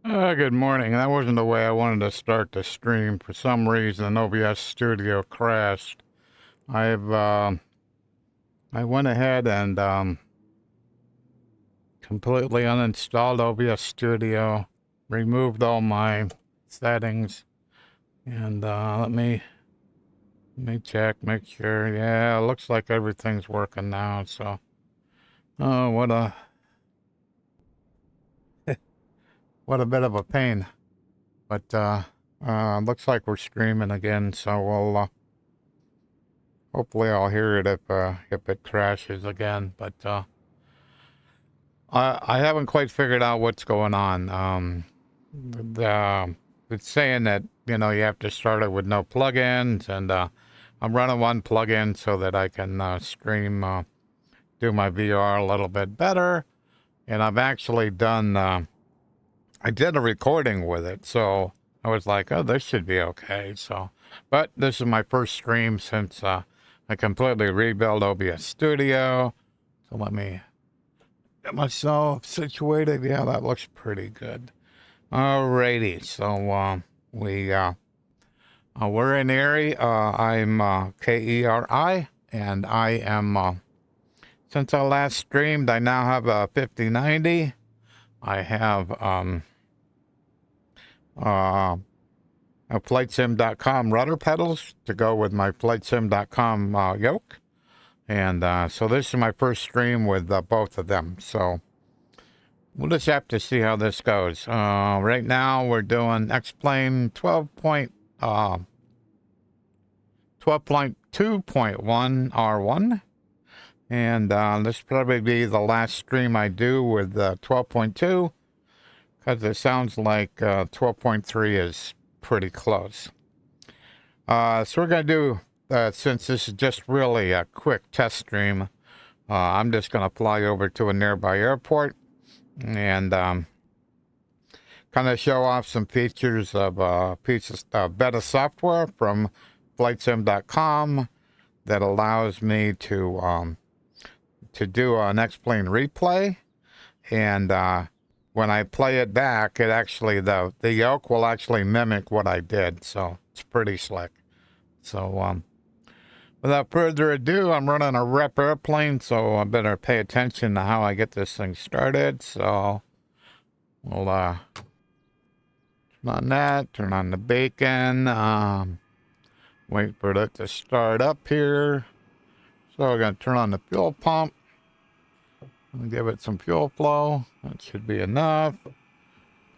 Good morning. That wasn't the way I wanted to start the stream. For some reason, OBS Studio crashed. I went ahead and completely uninstalled OBS Studio, removed all my settings, and let me check, make sure. Yeah, it looks like everything's working now. So, oh, what a bit of a pain. But looks like we're streaming again, so we'll hopefully I'll hear it if it crashes again. But I haven't quite figured out what's going on. It's saying that you have to start it with no plugins, and I'm running one plugin so that I can stream, do my VR a little bit better. And I've actually done. I did a recording with it, so I was like, oh, this should be okay. So, but this is my first stream since I completely rebuilt OBS Studio. So let me get myself situated. Yeah, that looks pretty good. Alrighty, so we're in Erie. I'm KERI, and I am since I last streamed, I now have a 5090. I have FliteSim.com rudder pedals to go with my FliteSim.com yoke. And so this is my first stream with both of them. So we'll just have to see how this goes. Right now we're doing X-Plane 12.2.1 R1. And this will probably be the last stream I do with 12.2. Because it sounds like 12.3 is pretty close. So we're going to do, since this is just really a quick test stream, I'm just going to fly over to a nearby airport and kind of show off some features of pieces of beta software from FliteSim.com that allows me to do an X-Plane replay. And when I play it back, it actually, the yoke will actually mimic what I did. So it's pretty slick. So without further ado, I'm running a rep airplane, so I better pay attention to how I get this thing started. So we'll turn on that, turn on the bacon, wait for it to start up here. So we're going to turn on the fuel pump. And give it some fuel flow. That should be enough.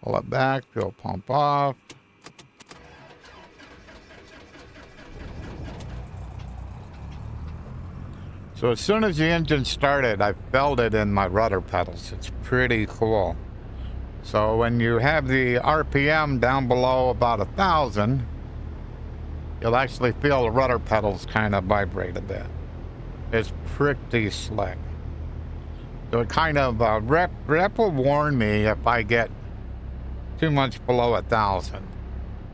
Pull it back, fuel pump off. So as soon as the engine started, I felt it in my rudder pedals. It's pretty cool. So when you have the RPM down below about 1,000, you'll actually feel the rudder pedals kind of vibrate a bit. It's pretty slick. So it kind of, rep will warn me if I get too much below 1,000.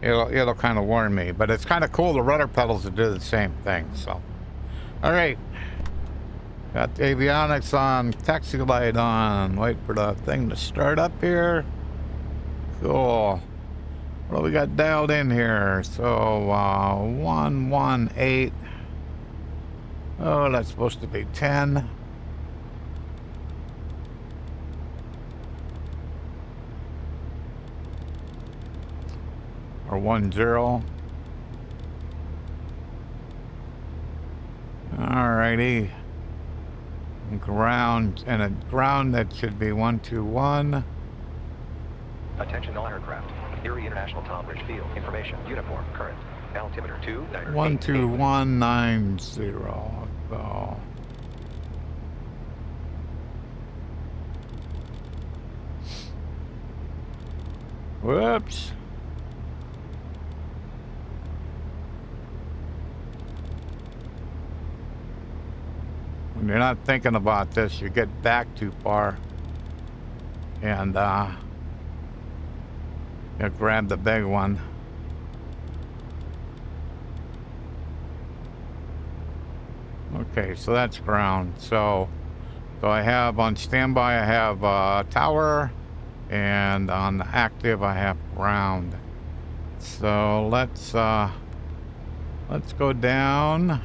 It'll kind of warn me, but it's kind of cool. The rudder pedals will do the same thing. So, all right, got the avionics on, taxi light on. Wait for the thing to start up here. Cool. What do we got dialed in here? So 118. Oh, that's supposed to be 10. Or 10. Alrighty. Ground, and at ground that should be 121. Attention all aircraft. Erie International Tom Bridge Field. Information. Uniform. Current. Altimeter 12190. So. Whoops. When you're not thinking about this, you get back too far. And you grab the big one. Okay, so that's ground. So I have on standby, I have tower, And on the active, I have ground. So let's go down.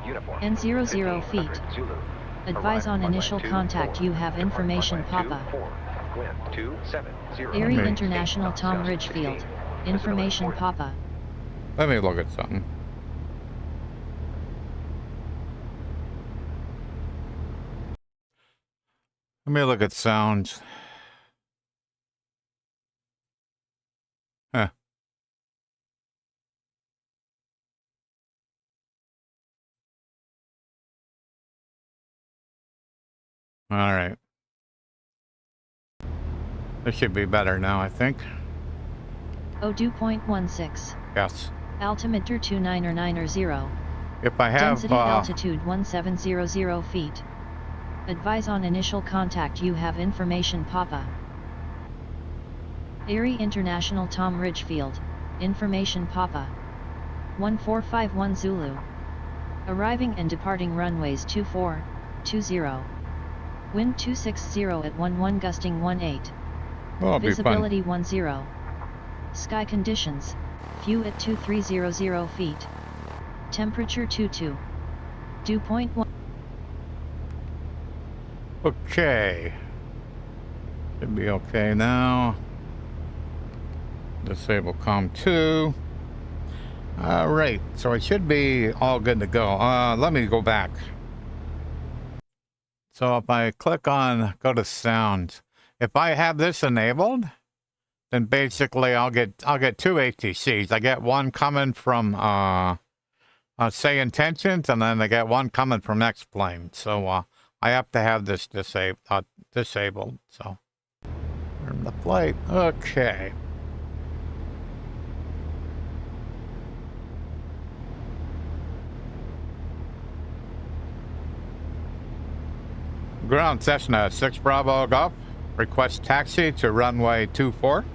Uniform. N00 feet. 1500 Zulu. Advise on Arrive initial runway contact. 24. You have Depart information runway Papa. 24. Wind 270. Erie Okay. International Tom Ridgefield. 16. Information Visibility 40. Papa. Let me look at something. Let me look at sounds. Huh. All right. This should be better now, I think. O2.16. Yes. Altimeter 2990. If I have, Density altitude 1700 feet. Advise on initial contact. You have information Papa. Erie International Tom Ridgefield. Information Papa. 1451 Zulu. Arriving and departing runways 2420. Wind 260 at 11 gusting 18. well, it'll be fun. Visibility 10. Sky conditions. View at 2300 feet. Temperature 22. Dew point 1. Okay. Should be okay now. Disable COM 2. All right. So it should be all good to go. Let me go back. So if I click on go to sound, if I have this enabled, then basically I'll get two ATCs. I get one coming from SayIntentions, and then I get one coming from X-Plane. So I have to have this disabled. So turn the flight. Okay. Ground Cessna 6 Bravo Golf. Request taxi to runway 24.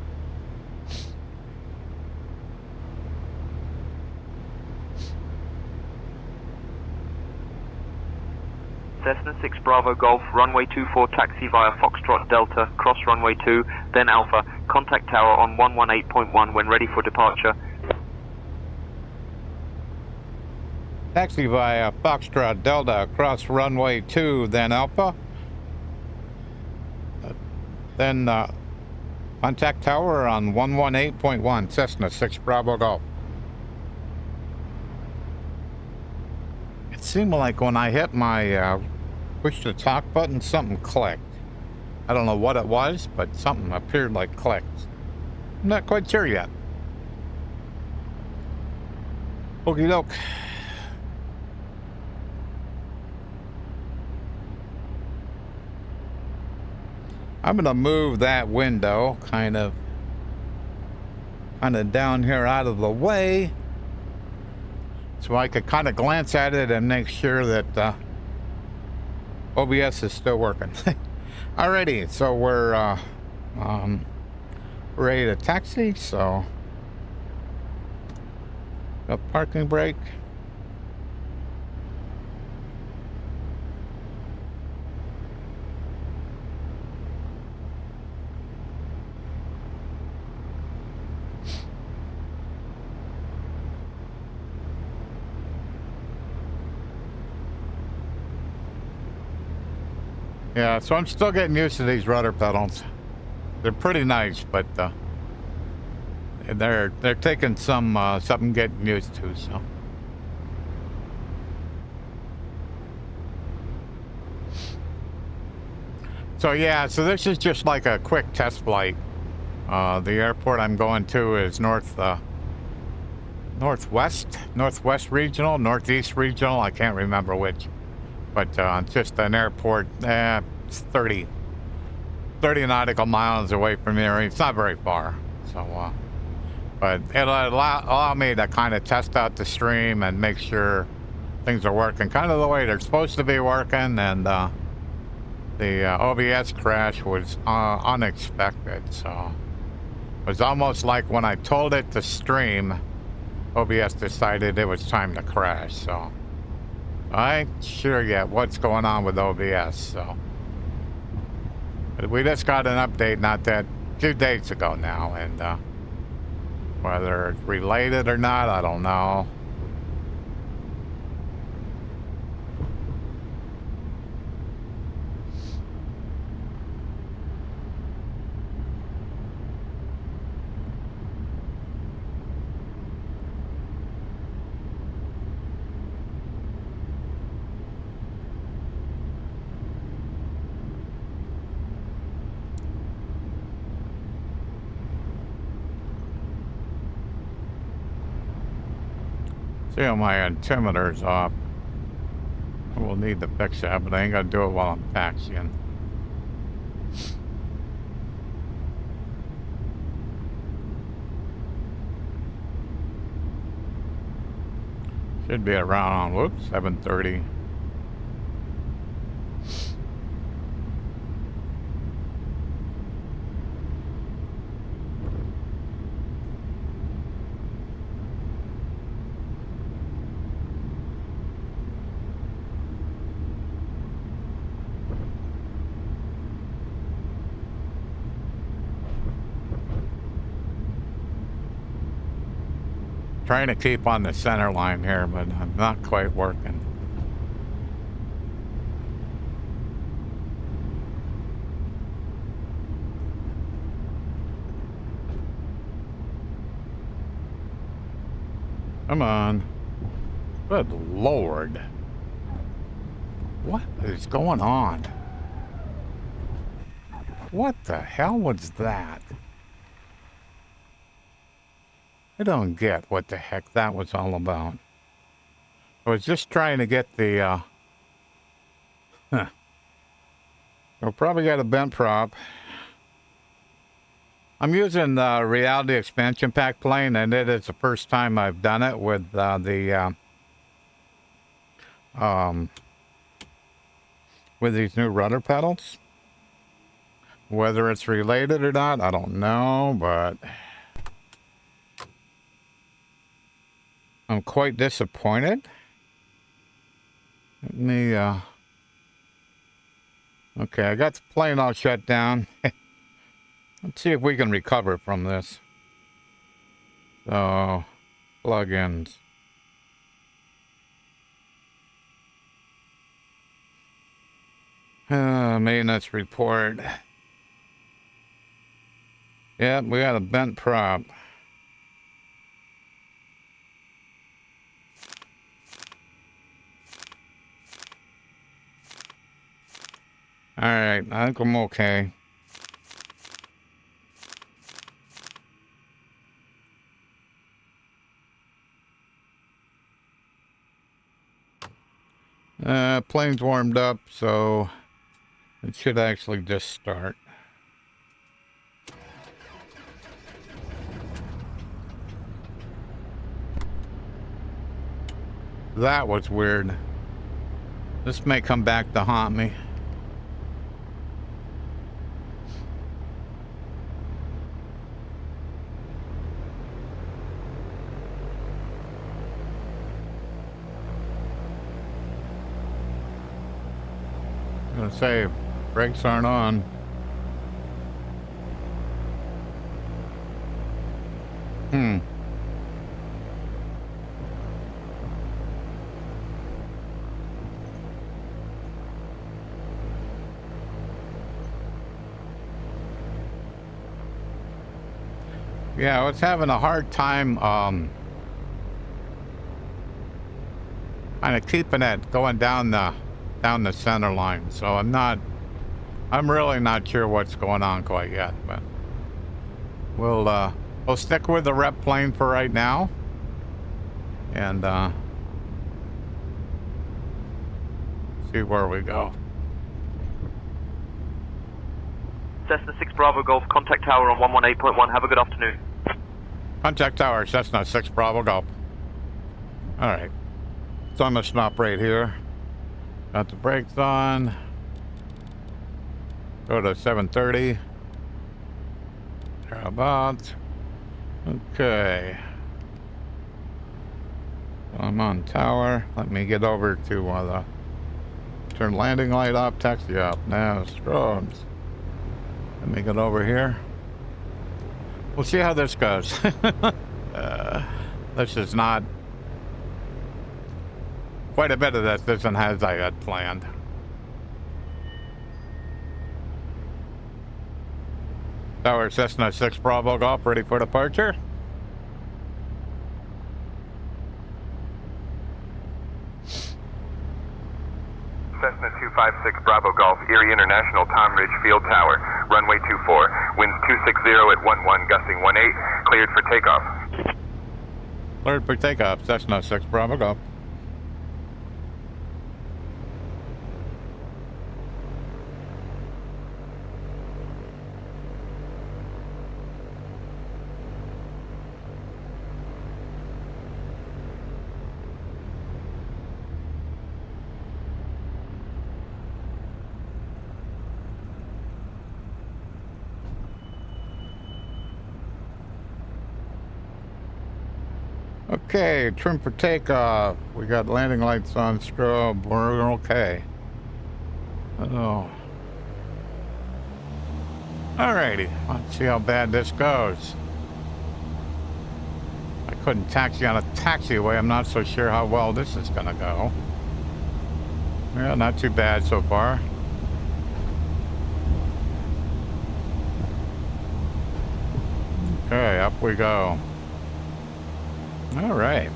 Cessna 6 Bravo Golf, runway 24, taxi via Foxtrot Delta, cross runway 2, then Alpha, contact tower on 118.1 when ready for departure. Taxi via Foxtrot Delta, cross runway 2, then Alpha. Then contact tower on 118.1, Cessna 6 Bravo Golf. It seemed like when I hit my push to talk button, something clicked. I don't know what it was, but something appeared like clicked. I'm not quite sure yet. Okie doke. I'm gonna move that window kind of down here out of the way, so I could kind of glance at it and make sure that OBS is still working. Alrighty, so we're ready to taxi. So a parking brake. Yeah, so I'm still getting used to these rudder pedals. They're pretty nice, but they're taking some something getting used to. So yeah, so this is just like a quick test flight. The airport I'm going to is northwest regional, northeast regional. I can't remember which. But it's just an airport. It's 30 nautical miles away from here. It's not very far. So, but it'll allow me to kind of test out the stream and make sure things are working kind of the way they're supposed to be working. And the OBS crash was unexpected. So it was almost like when I told it to stream, OBS decided it was time to crash. So I ain't sure yet what's going on with OBS. So We just got an update not that 2 days ago now, and whether it's related or not, I don't know. See how my altimeter's off. We'll need to fix that, but I ain't gonna do it while I'm taxiing. Should be around, whoops, 7:30. Trying to keep on the center line here, but I'm not quite working. Come on. Good Lord. What is going on? What the hell was that? I don't get what the heck that was all about. I was just trying to get the, We'll probably got a bent prop. I'm using the Reality Expansion Pack plane, and it is the first time I've done it with with these new rudder pedals. Whether it's related or not, I don't know, but I'm quite disappointed. Let me, okay, I got the plane all shut down. Let's see if we can recover from this. So, plugins. Maintenance report. Yep, we got a bent prop. Alright, I think I'm okay. Plane's warmed up, so it should actually just start. That was weird. This may come back to haunt me. I'm gonna say brakes aren't on. Yeah, I was having a hard time kind of keeping it going down the center line. So I'm really not sure what's going on quite yet, but we'll stick with the rep plane for right now, and see where we go. Cessna 6 Bravo Golf, contact tower on 118.1. Have a good afternoon. Contact tower, Cessna 6 Bravo Golf. All right, so I'm gonna stop right here. Got the brakes on. Go to 7:30. Thereabouts. Okay. I'm on tower. Let me get over to turn landing light off, taxi up. Now, strobes. Let me get over here. We'll see how this goes. This is not... Quite a bit of this isn't as I had planned. Tower Cessna 6 Bravo Golf, ready for departure. Cessna 256 Bravo Golf, Erie International, Tom Ridge Field Tower, runway 24, winds 260 at 11, gusting 18, cleared for takeoff. Cleared for takeoff, Cessna 6 Bravo Golf. Okay, trim for takeoff. We got landing lights on, strobe. We're okay. Oh. Alrighty, let's see how bad this goes. I couldn't taxi on a taxiway. I'm not so sure how well this is gonna go. Yeah, not too bad so far. Okay, up we go. All right.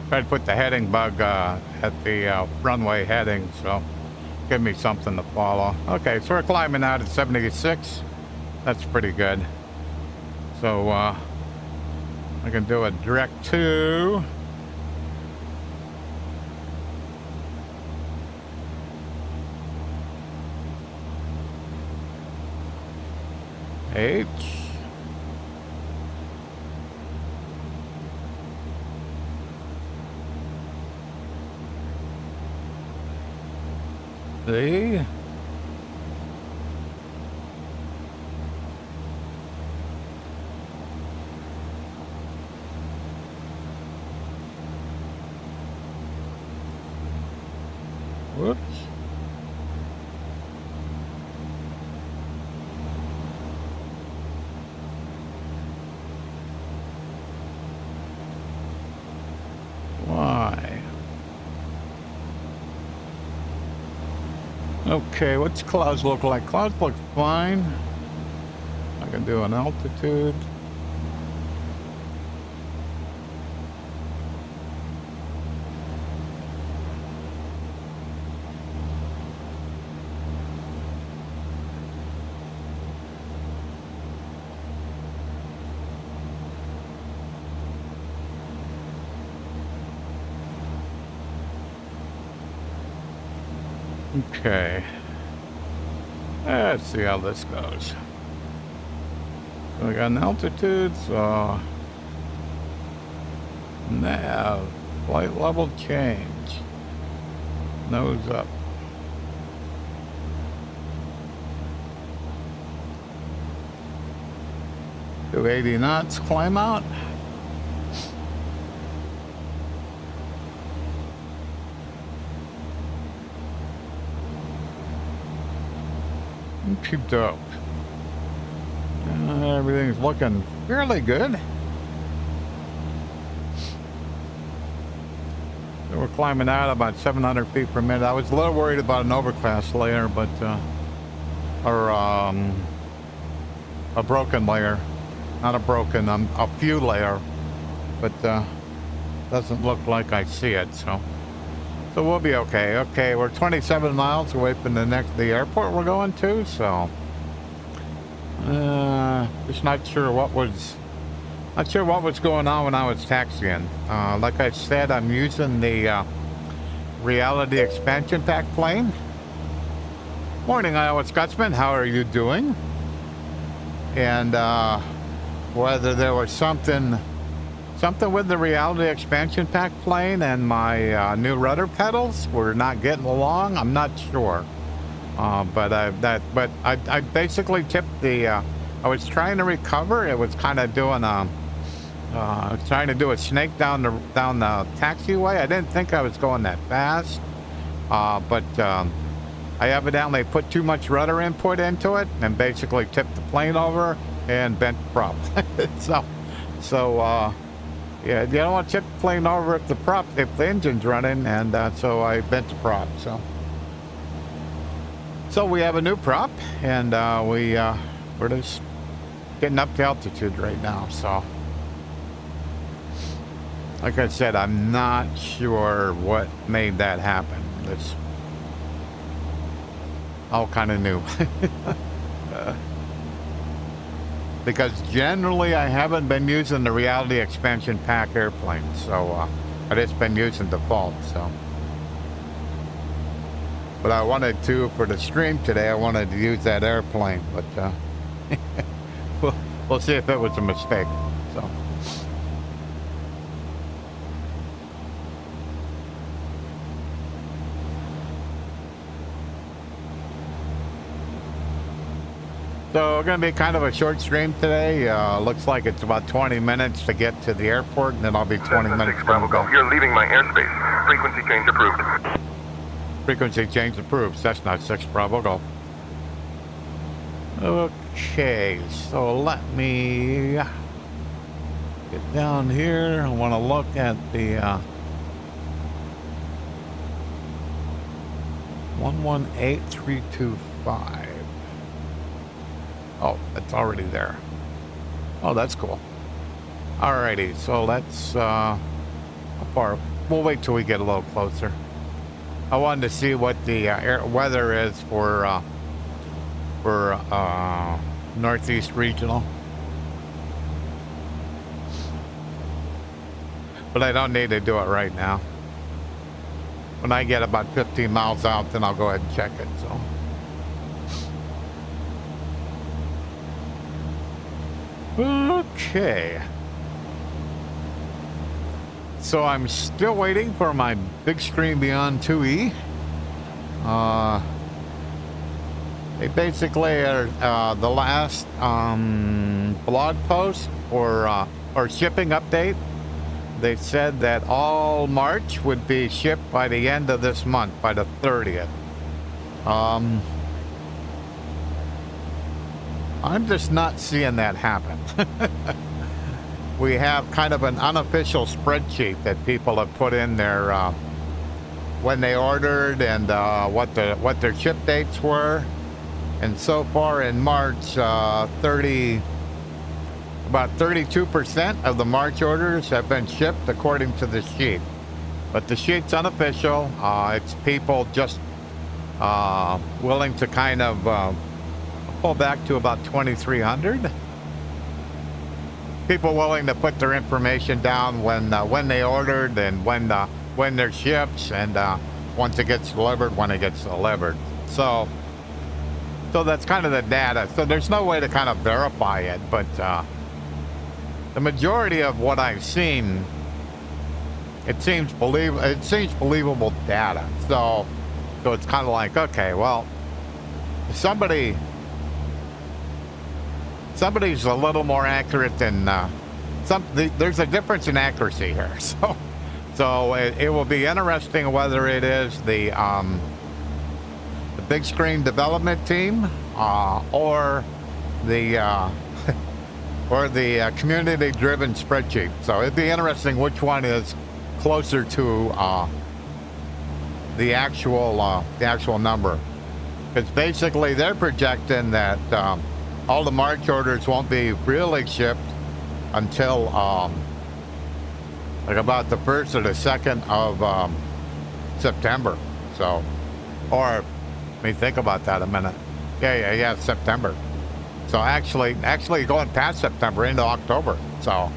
Tried to put the heading bug at the runway heading, so give me something to follow. Okay, so we're climbing out at 76. That's pretty good. So I can do a direct to... H. Z. Whoops. Why? Okay, what's clouds look like? Clouds look fine. I can do an altitude. Okay. Let's see how this goes. So we got an altitude, so nav, flight level change, nose up. Do 80 knots, climb out. Keep dope. Everything's looking fairly good. So we're climbing out about 700 feet per minute. I was a little worried about an overclass layer, but or a broken layer, not a broken, a few layer, but doesn't look like I see it. So we'll be okay. Okay, we're 27 miles away from the airport we're going to, so just not sure what was going on when I was taxiing. Like I said, I'm using the Reality Expansion Pack plane. Morning, Iowa Scotsman. How are you doing? And whether there was something with the Reality Expansion Pack plane and my new rudder pedals were not getting along. I'm not sure, but I basically tipped the. I was trying to recover. It was kind of doing I was trying to do a snake down the taxiway. I didn't think I was going that fast, but I evidently put too much rudder input into it and basically tipped the plane over and bent the prop. Yeah, you don't want to tip the plane over if the engine's running, and so I bent the prop. So we have a new prop, and we're just getting up to altitude right now. So, like I said, I'm not sure what made that happen. It's all kind of new. Because generally I haven't been using the Reality Expansion Pack airplane, so I've just been using default. So, but I wanted to, for the stream today, I wanted to use that airplane, but we'll see if it was a mistake. So. So, going to be kind of a short stream today. Looks like it's about 20 minutes to get to the airport, and then I'll be 20 minutes. Bravo Golf, you're leaving my airspace. Frequency change approved. Frequency change approved. Cessna 6 Bravo Golf. Okay, so let me get down here. I want to look at the 118325. Oh, it's already there. Oh, that's cool. Alrighty, so let's how far? We'll wait till we get a little closer. I wanted to see what the weather is for Northeast Regional, but I don't need to do it right now. When I get about 15 miles out, then I'll go ahead and check it. So. Okay. So I'm still waiting for my Bigscreen Beyond 2E. They basically are the last blog post or shipping update. They said that all March would be shipped by the end of this month, by the 30th. I'm just not seeing that happen. We have kind of an unofficial spreadsheet that people have put in there when they ordered and what their ship dates were. And so far in March, about 32% of the March orders have been shipped according to the sheet. But the sheet's unofficial. It's people just willing to kind of pull back to about 2,300. People willing to put their information down when they ordered and when they're shipped, and once it gets delivered, when it gets delivered. So that's kind of the data. So there's no way to kind of verify it, but the majority of what I've seen, it seems believable data. So it's kind of like, okay, well, somebody's a little more accurate than there's a difference in accuracy here. So it will be interesting whether it is the big screen development team or the community driven spreadsheet. So it'd be interesting which one is closer to the actual number, because basically they're projecting that all the March orders won't be really shipped until like about the 1st or the 2nd of September. So, or let me think about that a minute. Yeah, September. So actually going past September into October. So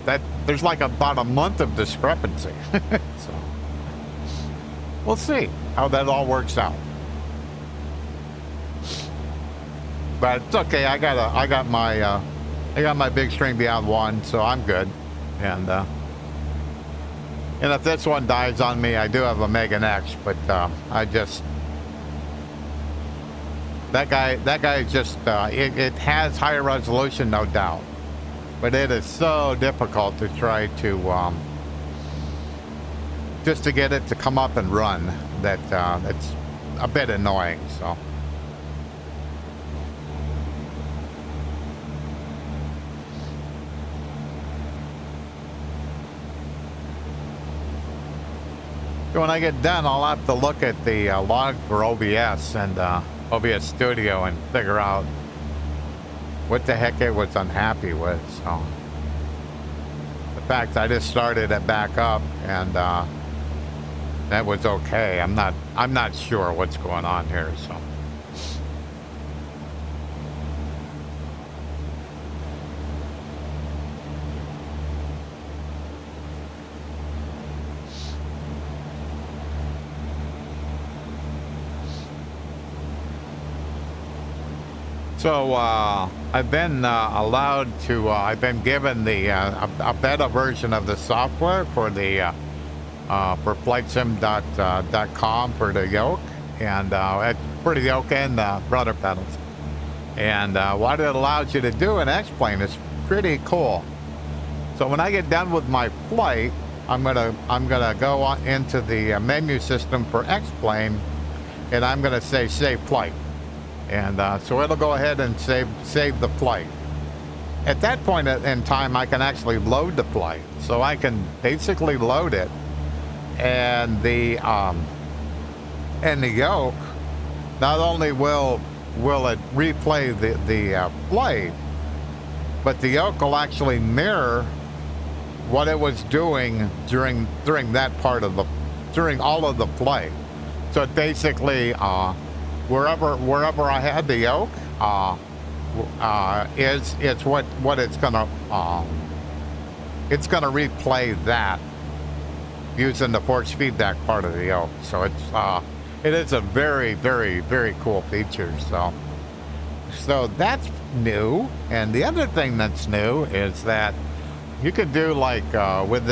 that there's like about a month of discrepancy. So we'll see how that all works out. But it's okay. I got my Bigscreen Beyond One, so I'm good. And if this one dies on me, I do have a Megan X, but that guy is just it has higher resolution, no doubt. but it is so difficult to try to just to get it to come up and run that it's a bit annoying. So when I get done, I'll have to look at the log for OBS and OBS Studio and figure out what the heck it was unhappy with. So the fact I just started it back up and that was okay. I'm not sure what's going on here. So I've been allowed to. I've been given the a beta version of the software for the for FliteSim.com for the yoke, and it's for the yoke and rudder pedals. And what it allows you to do in X-Plane is pretty cool. So when I get done with my flight, I'm gonna go on into the menu system for X-Plane, and I'm gonna say save flight. And so it'll go ahead and save the flight. At that point in time, I can actually load the flight. So I can basically load it, and the yoke, not only will it replay the flight, but the yoke will actually mirror what it was doing during that part of during all of the flight. So it basically wherever I had the yoke, it's what it's gonna replay that using the force feedback part of the yoke. So it is a very, very, very cool feature. So that's new. And the other thing that's new is that you could do like with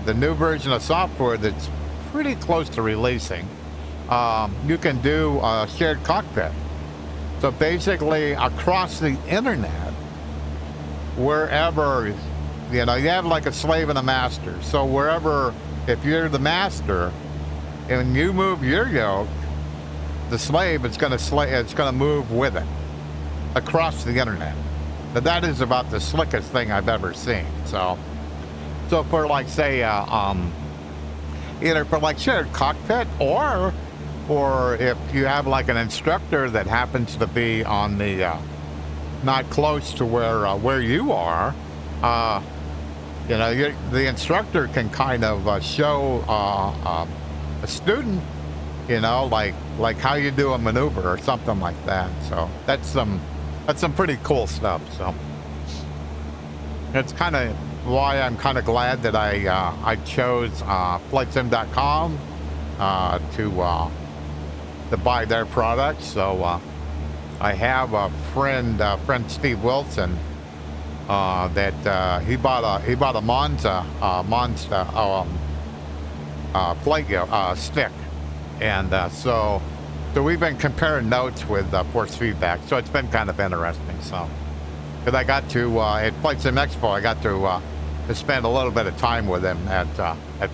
the new version of software that's pretty close to releasing. You can do a shared cockpit. So basically across the internet, wherever, you have like a slave and a master. So wherever, if you're the master and you move your yoke, the slave it's going to move with it across the internet. Now that is about the slickest thing I've ever seen. So for like say either for like shared cockpit or if you have like an instructor that happens to be on the not close to where you are, the instructor can kind of show a student, like how you do a maneuver or something like that. So that's some pretty cool stuff. So it's kind of why I'm kind of glad that I chose FliteSim.com to buy their products. So I have a friend Steve Wilson that he bought a Monza plate stick, and so we've been comparing notes with force feedback. So it's been kind of interesting. So because I got to at FliteSim Expo, I got to spend a little bit of time with him at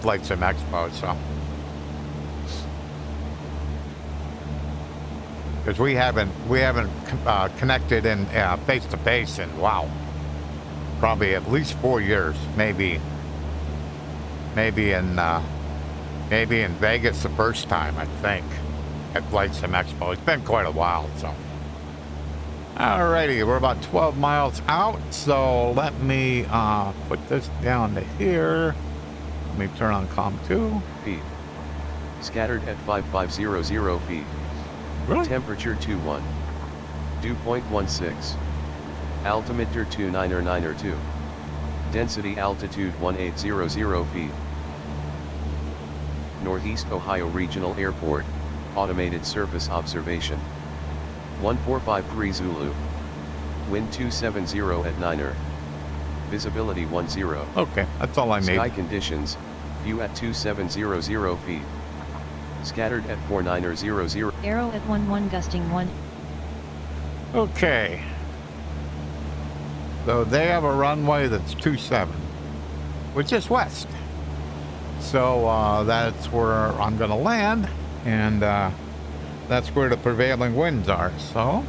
FliteSim Expo. So. Because we haven't connected in face to face in probably at least 4 years, maybe in Vegas the first time, I think, at FliteSim Expo. It's been quite a while. So alrighty, we're about 12 miles out, so let me put this down to here. Let me turn on COM 2. Feet. Scattered at 5500 feet. Really? Temperature 21. Dew point 16. Altimeter 2992. Density altitude 1800 feet. Northeast Ohio Regional Airport, automated surface observation. 1453 Zulu. Wind 270 at 9er. Visibility 10. Okay, that's all I need. Sky conditions, view at 2700 feet. Scattered at 4900. Arrow at 11 gusting 1. Okay. So they have a runway that's 27, which is west. So that's where I'm going to land, and that's where the prevailing winds are. So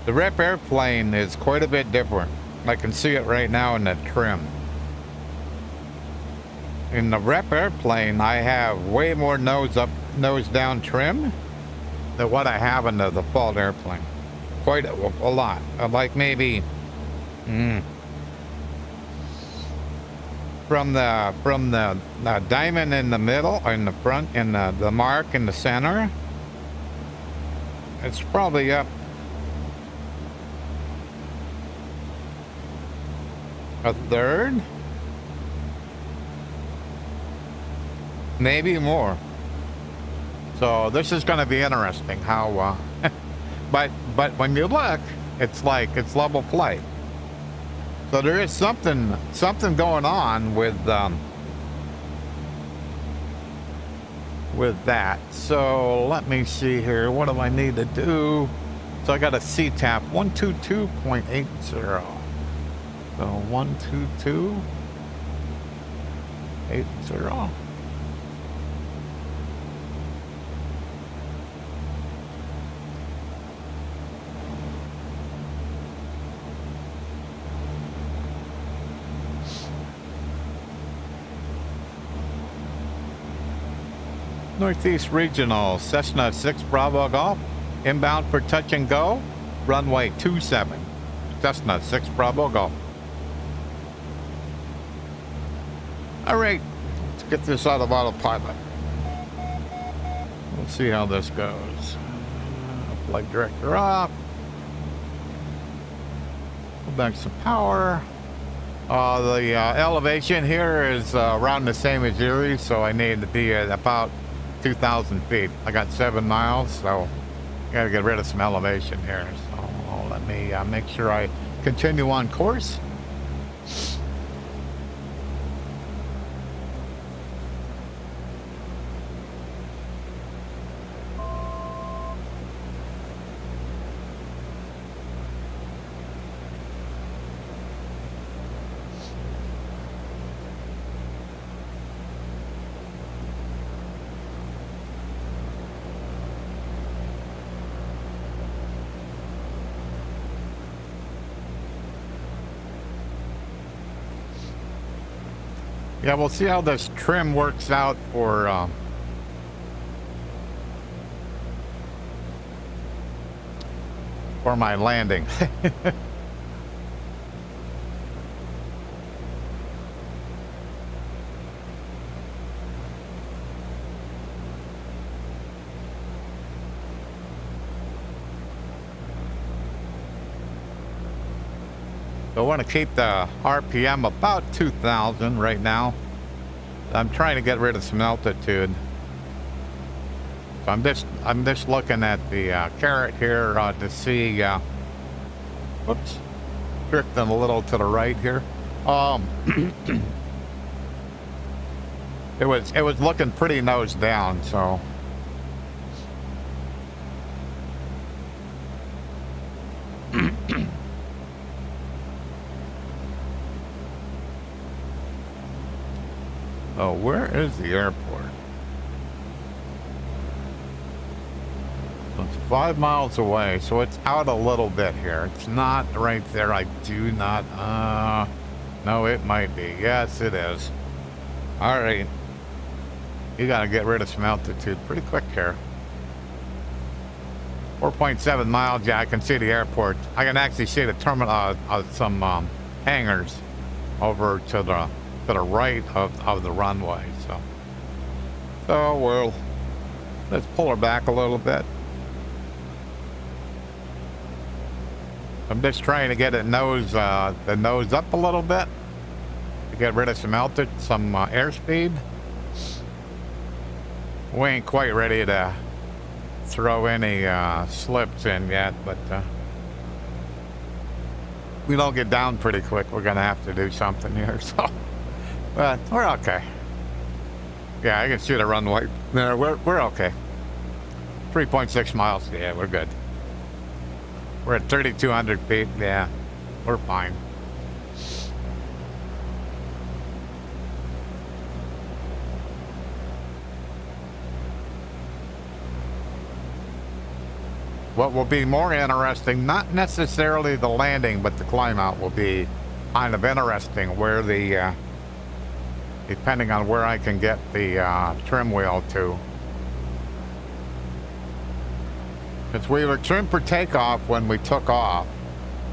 the rep airplane is quite a bit different. I can see it right now in the trim. In the rep airplane, I have way more nose up, nose down trim than what I have in the default airplane. Quite a lot. Like maybe from the diamond in the middle, in the front, and the mark in the center, it's probably up a third, maybe more. So this is going to be interesting how but when you look, it's like it's level flight. So there is something going on with that. So let me see here, what do I need to do? So I got a CTAP 122.80. So 122.80. Northeast Regional, Cessna 6 Bravo Golf, inbound for touch and go, runway 27, Cessna 6 Bravo Golf. All right, let's get this out of autopilot. We'll see how this goes. Flight director off. Pull back some power. The elevation here is around the same as Erie, so I need to be at about 2,000 feet. I got 7 miles, so I gotta get rid of some elevation here. So let me make sure I continue on course. Yeah, we'll see how this trim works out for my landing. So I want to keep the RPM about 2,000 right now. I'm trying to get rid of some altitude. So I'm just looking at the carrot here to see. Whoops, drifting a little to the right here. It was looking pretty nose down, so. Oh, where is the airport? So it's 5 miles away, so it's out a little bit here. It's not right there. I do not, no, it might be. Yes, it is. All right. You gotta get rid of some altitude pretty quick here. 4.7 miles, yeah, I can see the airport. I can actually see the terminal, some hangars over to the right of the runway. So let's pull her back a little bit. I'm just trying to get the nose up a little bit to get rid of some altitude, some airspeed. We ain't quite ready to throw any slips in yet, but we don't get down pretty quick. We're gonna have to do something here, so. But we're okay. Yeah, I can see the runway. There, we're okay. 3.6 miles. Yeah, we're good. We're at 3,200 feet. Yeah, we're fine. What will be more interesting, not necessarily the landing, but the climb out will be kind of interesting, where the, depending on where I can get the trim wheel to. Because we were trimmed for takeoff when we took off,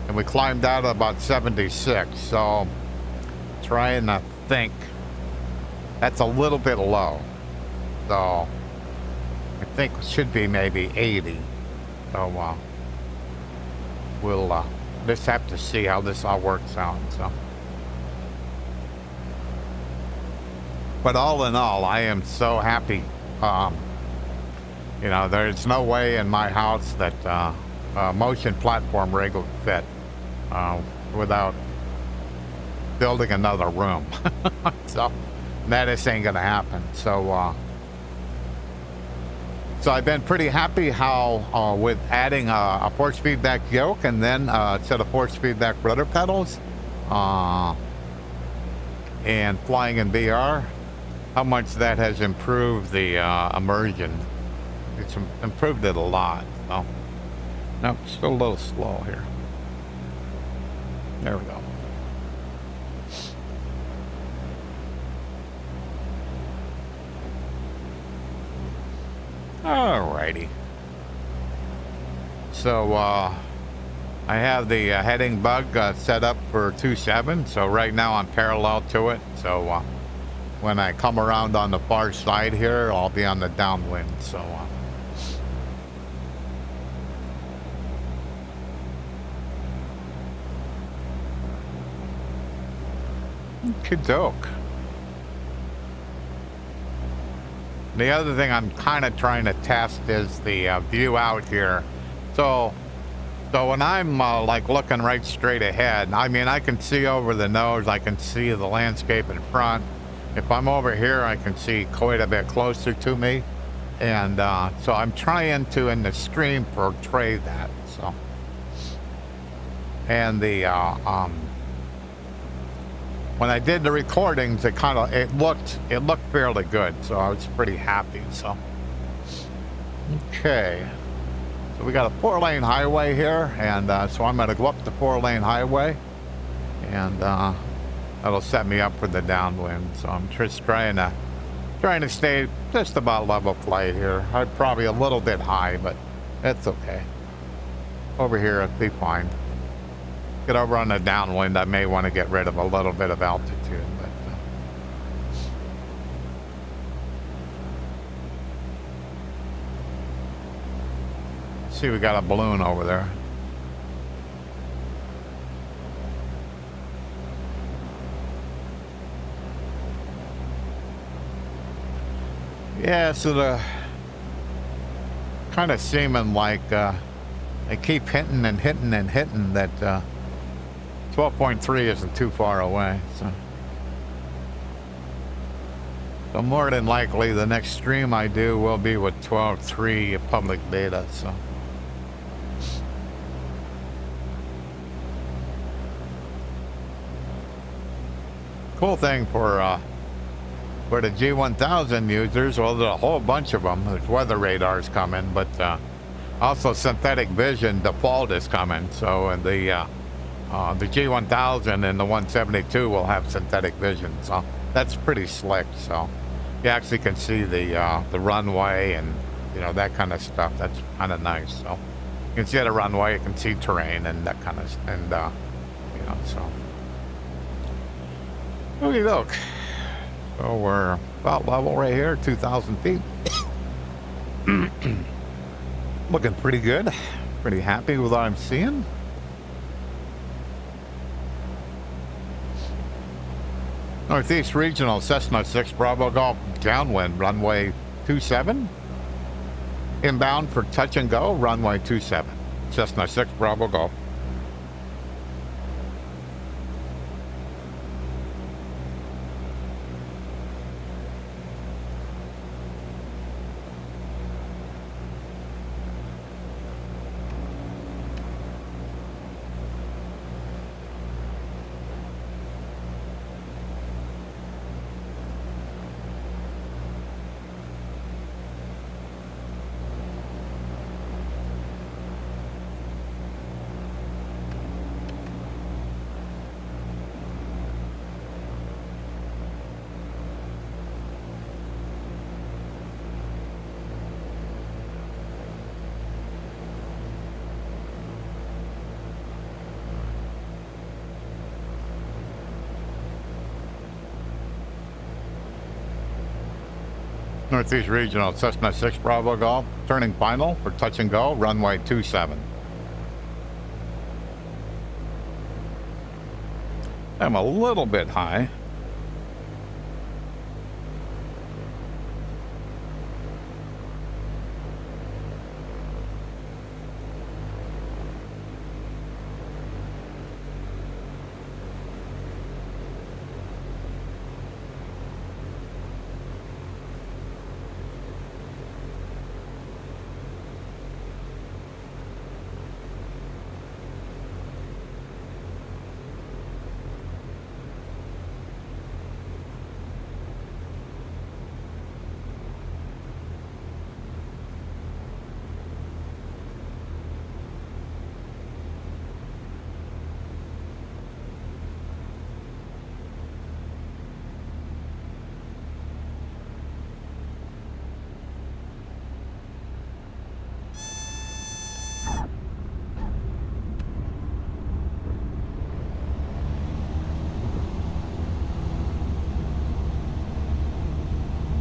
and we climbed out at about 76, so trying to think. That's a little bit low, so I think it should be maybe 80. So we'll just have to see how this all works out. So, but all in all, I am so happy. You know, there's no way in my house that a motion platform rig would fit without building another room. So that just ain't gonna happen. So so I've been pretty happy how with adding a force feedback yoke and then a set of force feedback rudder pedals and flying in VR, how much that has improved the immersion. It's improved it a lot. So, nope, still a little slow here. There we go. Alrighty. So I have the heading bug set up for 2.7. So right now I'm parallel to it. So when I come around on the far side here, I'll be on the downwind. So Kadoke. The other thing I'm kind of trying to test is the view out here. So when I'm like looking right straight ahead, I mean, I can see over the nose, I can see the landscape in front. If I'm over here, I can see quite a bit closer to me. And so I'm trying to, in the stream, portray that. So, and the when I did the recordings, it looked fairly good, so I was pretty happy. So, okay, so we got a 4-lane highway here, and so I'm gonna go up the 4-lane highway, and that'll set me up for the downwind. So I'm just trying to stay just about level flight here. I'm probably a little bit high, but that's okay. Over here, it'll be fine. Get over on the downwind, I may want to get rid of a little bit of altitude, but see, we got a balloon over there. Yeah, so the kind of seeming like they keep hitting and hitting and hitting that 12.3 isn't too far away, so more than likely the next stream I do will be with 12.3 public beta. So cool thing for the G1000 users, well, there's a whole bunch of them. There's weather radars coming, but also synthetic vision default is coming. So and the G1000 and the 172 will have synthetic vision, so that's pretty slick. So you actually can see the runway and that kind of stuff. That's kind of nice. So you can see the runway, you can see terrain and that kind of so okie doke. So we're about level right here, 2,000 feet. Looking pretty good. Pretty happy with what I'm seeing. Northeast Regional, Cessna 6 Bravo Golf, downwind, runway 27. Inbound for touch and go, runway 27. Cessna 6 Bravo Golf. Northeast Regional, Cessna 6 Bravo Golf, turning final for touch and go, runway 27. I'm a little bit high.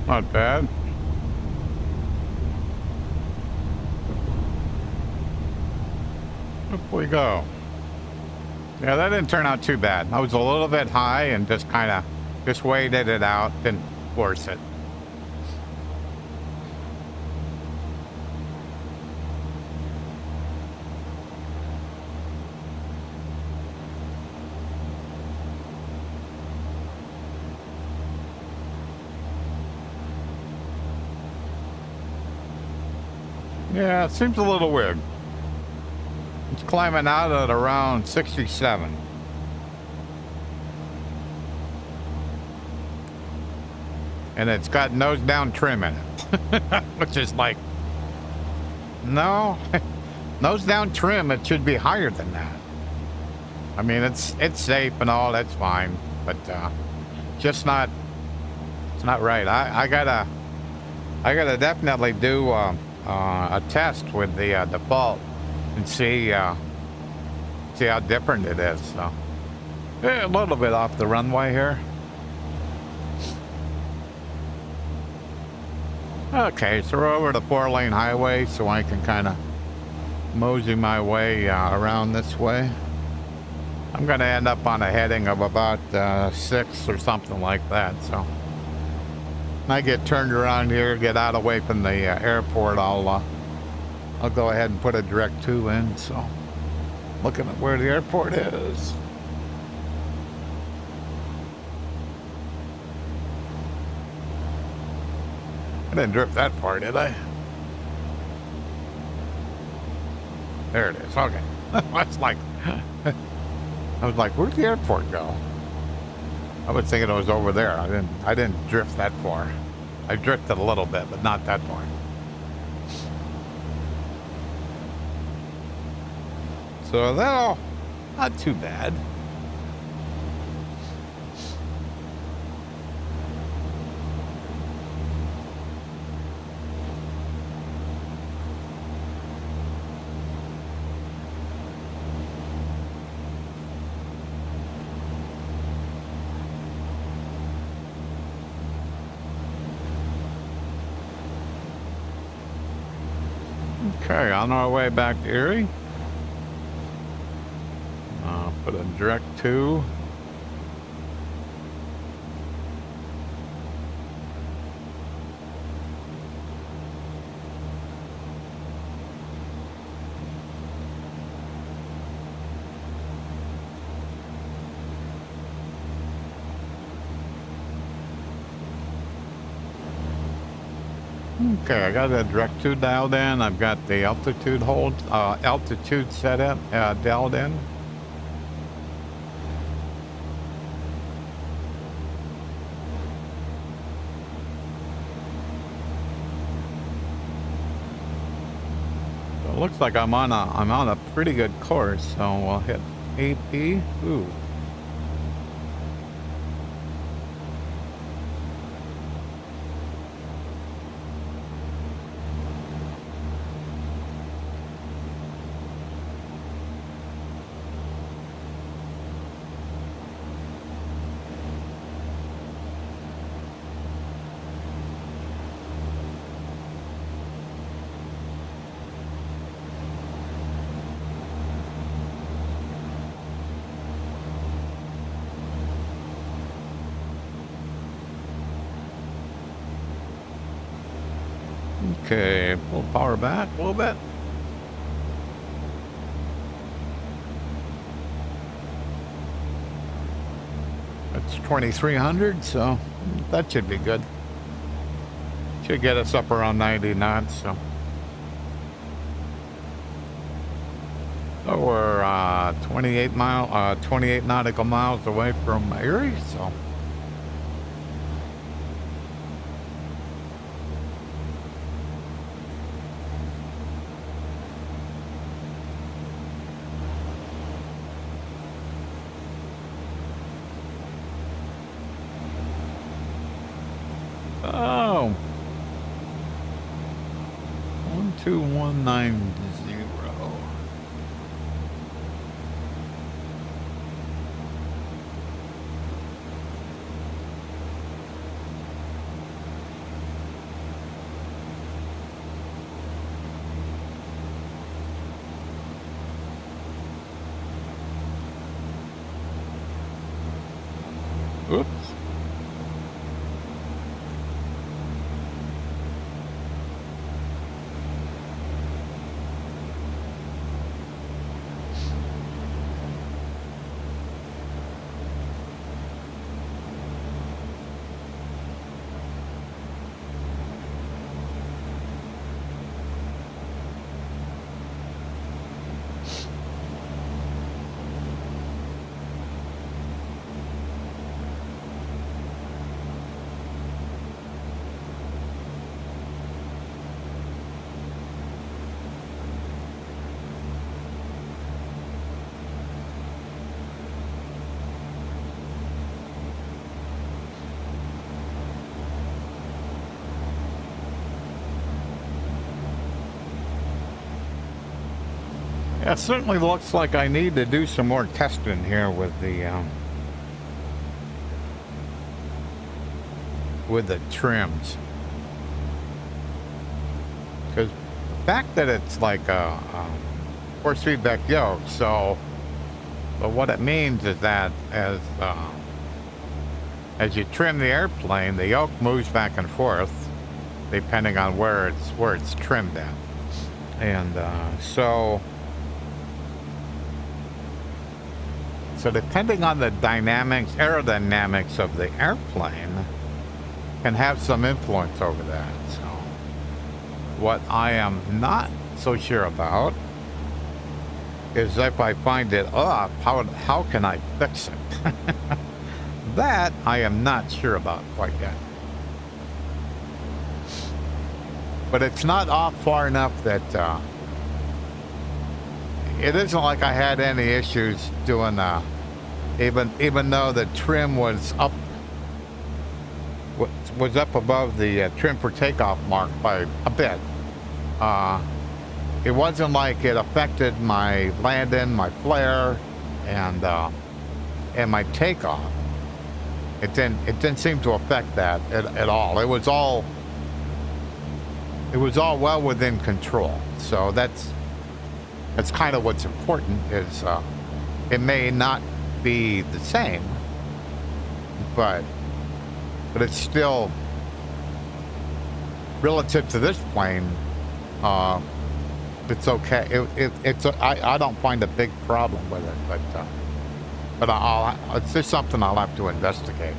Not bad. Up we go. Yeah, that didn't turn out too bad. I was a little bit high and just kind of just waited it out, didn't force it. Yeah, it seems a little weird. It's climbing out at around 67. And it's got nose down trim in it. Which is like, no, nose down trim, it should be higher than that. I mean, it's safe and all, that's fine, but just not, it's not right. I gotta definitely do a test with the default and see how different it is. So yeah, a little bit off the runway here. Okay, so we're over the 4-lane highway, so I can kind of mosey my way around this way. I'm going to end up on a heading of about 6 or something like that. So when I get turned around here, get out away from the airport, I'll go ahead and put a direct 2 in. So looking at where the airport is. I didn't drift that far, did I? There it is. Okay. That's like, I was like, where'd the airport go? I was thinking it was over there. I didn't drift that far. I drifted a little bit, but not that far. So that'll, not too bad. Okay, on our way back to Erie. Put a direct 2. Okay, I got the direct 2 dialed in. I've got the altitude hold, altitude set up, dialed in. So it looks like I'm on a pretty good course. So we'll hit AP. Ooh. Okay, pull power back a little bit. It's 2300, so that should be good. Should get us up around 90 knots, so. So we're 28 nautical miles away from Erie, so. Oh. 12190. Oops. Yeah, it certainly looks like I need to do some more testing here with the trims. Because the fact that it's like a force feedback yoke, so but what it means is that as you trim the airplane, the yoke moves back and forth depending on where it's trimmed at, and so depending on the aerodynamics of the airplane can have some influence over that. So what I am not so sure about is if I find it up, how can I fix it? That I am not sure about quite yet. But it's not off far enough that it isn't like I had any issues doing even though the trim was up above the trim for takeoff mark by a bit. It wasn't like it affected my landing, my flare, and my takeoff. It didn't seem to affect that at all. It was all well within control. So that's kind of what's important. Is it may not be the same, but it's still relative to this plane. It's okay. I don't find a big problem with it, but it's just something I'll have to investigate.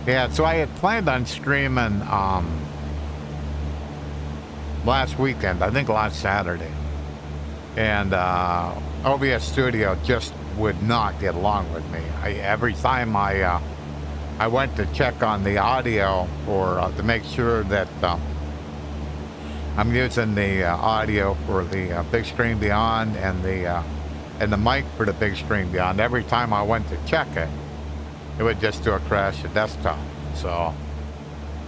Yeah, so I had planned on streaming last weekend, I think last Saturday, and OBS Studio just would not get along with me. Every time I went to check on the audio to make sure that I'm using the audio for the Bigscreen Beyond and the mic for the Bigscreen Beyond, every time I went to check it, it would just do a crash of desktop. So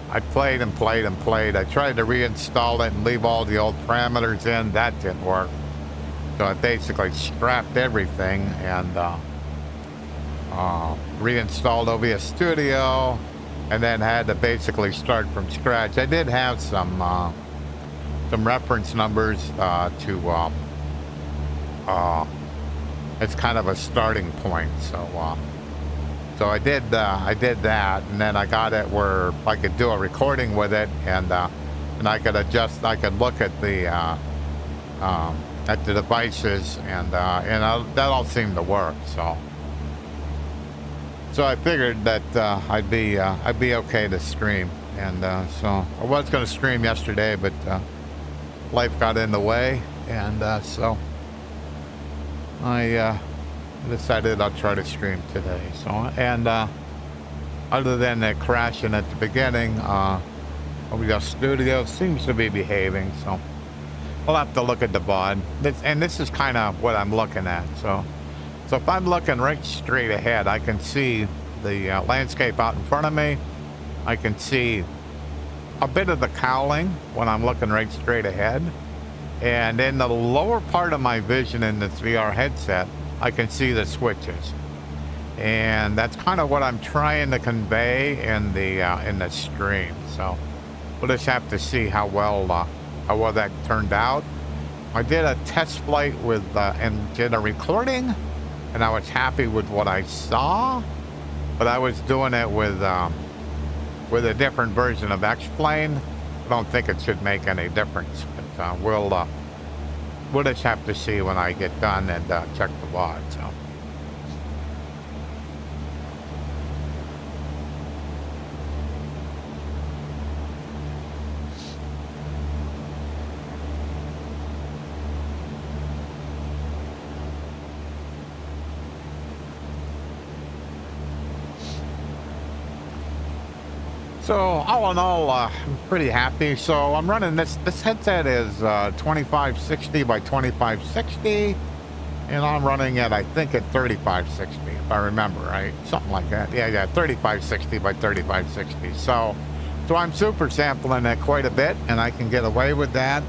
I played and played and played. I tried to reinstall it and leave all the old parameters in. That didn't work. So I basically scrapped everything and reinstalled OBS Studio, and then had to basically start from scratch. I did have some it's kind of a starting point. So I did that, and then I got it where I could do a recording with it, and I could adjust. I could look at the devices, and that all seemed to work. So I figured that I'd be okay to stream, and so I was going to stream yesterday, but life got in the way, and so I decided I'll try to stream today. So, and other than that crashing at the beginning, OBS Studio seems to be behaving, so we'll have to look at the VOD. This is kind of what I'm looking at. So if I'm looking right straight ahead, I can see the landscape out in front of me. I can see a bit of the cowling when I'm looking right straight ahead. And in the lower part of my vision in this VR headset, I can see the switches. And that's kind of what I'm trying to convey in the stream. So we'll just have to see how well that turned out. I did a test flight with and did a recording, and I was happy with what I saw, but I was doing it with a different version of X-Plane. I don't think it should make any difference, but we'll just have to see when I get done and check the VOD. So all in all, I'm pretty happy. So I'm running this headset is 2560 by 2560, and I'm running it, I think, at 3560, if I remember right, something like that. Yeah, 3560 by 3560. So I'm super sampling it quite a bit, and I can get away with that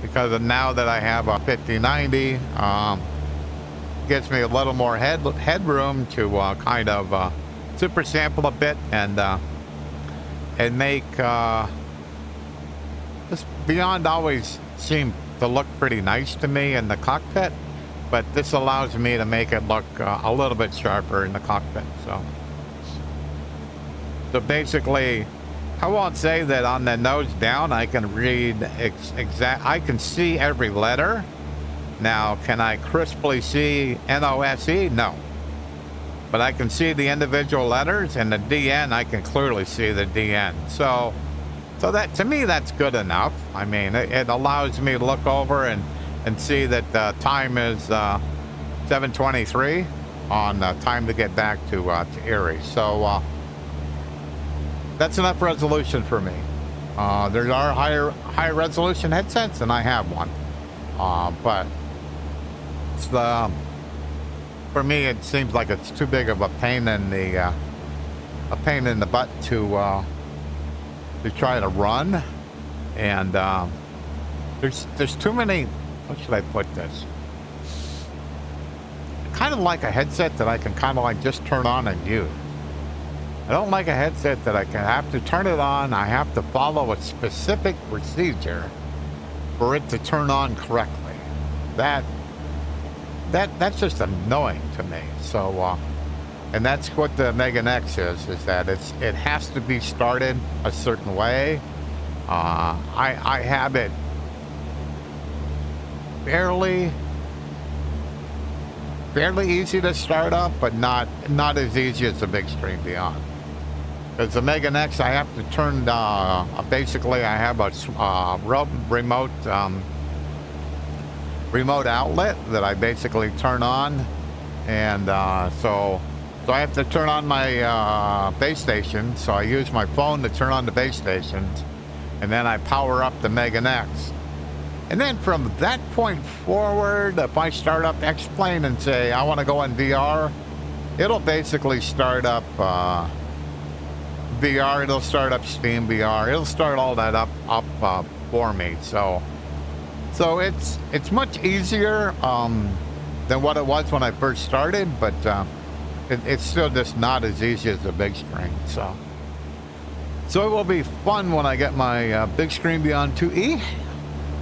because now that I have a 5090, gives me a little more headroom to kind of super sample a bit and make this Beyond always seemed to look pretty nice to me in the cockpit, but this allows me to make it look a little bit sharper in the cockpit. So basically, I won't say that on the nose down I can read I can see every letter. Now, can I crisply see NOSE? No. But I can see the individual letters, and the DN, I can clearly see the DN. So that, to me, that's good enough. I mean, it allows me to look over and see that the time is 7:23 on time to get back to Erie. So that's enough resolution for me. There are higher resolution headsets, and I have one. But it's for me, it seems like it's too big of a pain in the butt to try to run, and there's too many. How should I put this? Kind of like a headset that I can kind of like just turn on and use. I don't like a headset that I can have to turn it on. I have to follow a specific procedure for it to turn on correctly. That's just annoying to me. So, and that's what the Megan X is that it has to be started a certain way. I have it fairly easy to start up, but not as easy as the Bigscreen Beyond. Because the Megan X, I have to turn, basically I have a remote outlet that I basically turn on, and so I have to turn on my base station. So I use my phone to turn on the base stations, and then I power up the Megan X. And then from that point forward, if I start up X-Plane and say I want to go in VR, it'll basically start up VR. It'll start up Steam VR. It'll start all that up for me. So it's much easier than what it was when I first started, but it's still just not as easy as the big screen. So it will be fun when I get my Bigscreen Beyond 2E.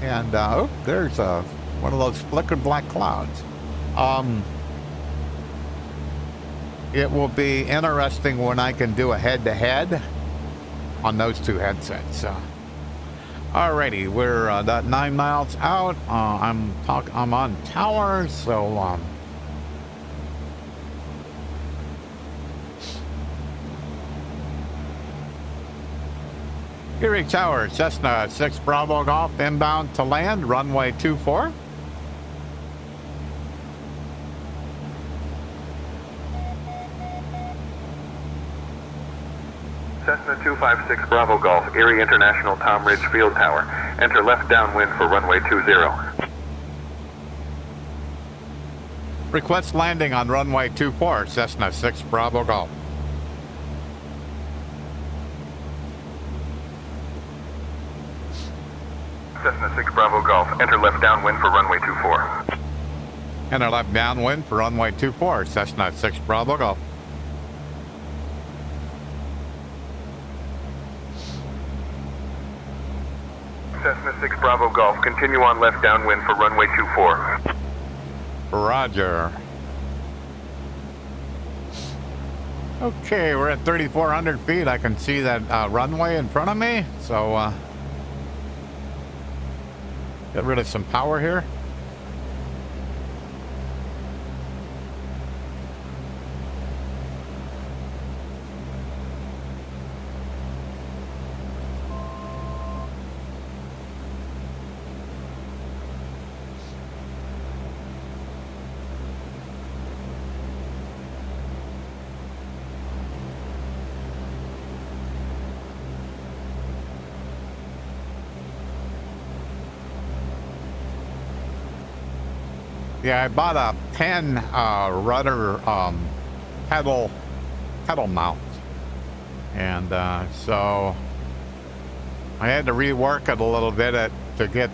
And there's one of those flickered black clouds. it will be interesting when I can do a head-to-head on those two headsets. Alrighty, we're that 9 miles out. I'm on tower, so Erie Tower, Cessna 6 Bravo Golf, inbound to land, runway 24. Cessna 256 Bravo Golf, Erie International Tom Ridge Field Tower. Enter left downwind for runway 20. Request landing on runway 24, Cessna 6 Bravo Golf. Cessna 6 Bravo Golf, enter left downwind for runway 24. Enter left downwind for runway 24, Cessna 6 Bravo Golf. Cessna 6 Bravo Golf, continue on left downwind for runway 24. Roger. Okay, we're at 3,400 feet. I can see that runway in front of me, so get rid of some power here. Yeah, I bought a pen rudder pedal mount, and so I had to rework it a little bit to get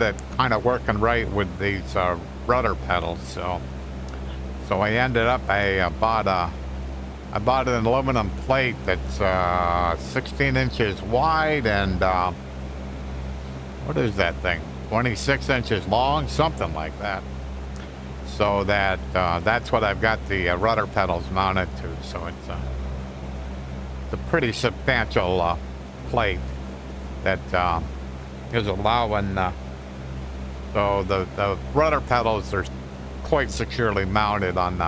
it kind of working right with these rudder pedals. So I ended up I bought an aluminum plate that's 16 inches wide and what is that thing? 26 inches long, something like that. So that's what I've got the rudder pedals mounted to. So it's a pretty substantial plate that is allowing. So the rudder pedals are quite securely mounted on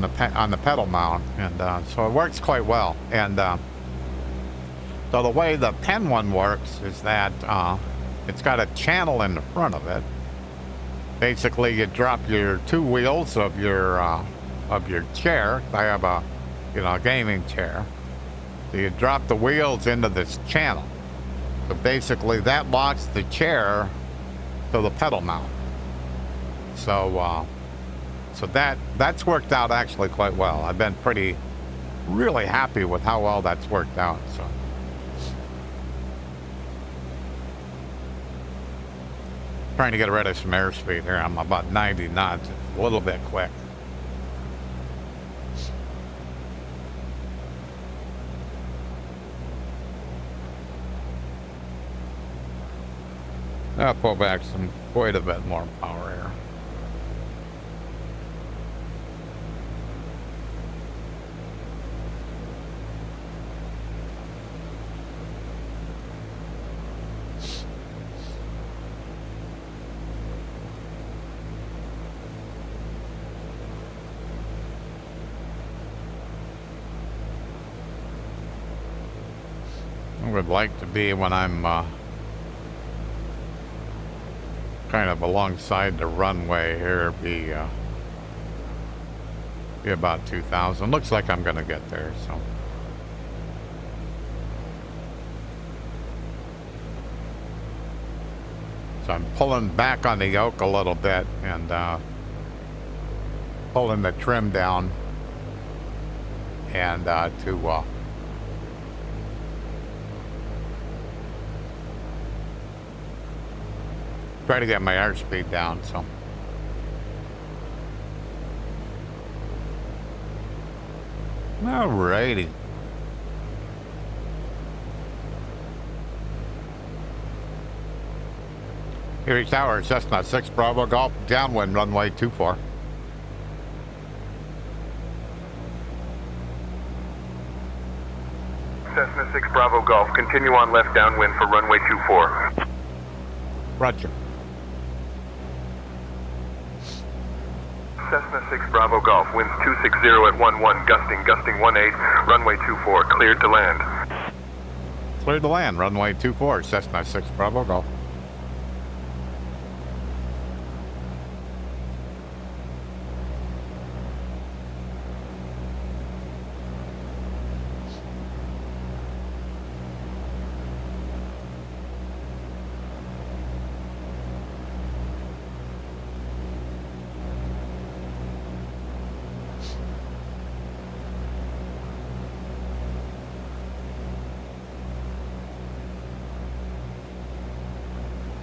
the pedal mount, and so it works quite well. And so the way the pen one works is that it's got a channel in the front of it. Basically, you drop your two wheels of your chair. I have a gaming chair. So you drop the wheels into this channel. So basically, that locks the chair to the pedal mount. So that's worked out actually quite well. I've been really happy with how well that's worked out. So. Trying to get rid of some airspeed here. I'm about 90 knots. It's a little bit quick. I'll pull back quite a bit more power here. I would like to be, when I'm kind of alongside the runway here, be about 2,000. Looks like I'm going to get there, so. So I'm pulling back on the yoke a little bit and pulling the trim down and to try to get my airspeed down, so. Alrighty. Erie Tower, Cessna 6 Bravo Golf, downwind runway 24. Cessna 6 Bravo Golf, continue on left downwind for runway 24. Roger. Cessna 6 Bravo Golf, winds 260 at 11, gusting 18, runway 24, cleared to land. Cleared to land, runway 24, Cessna 6 Bravo Golf.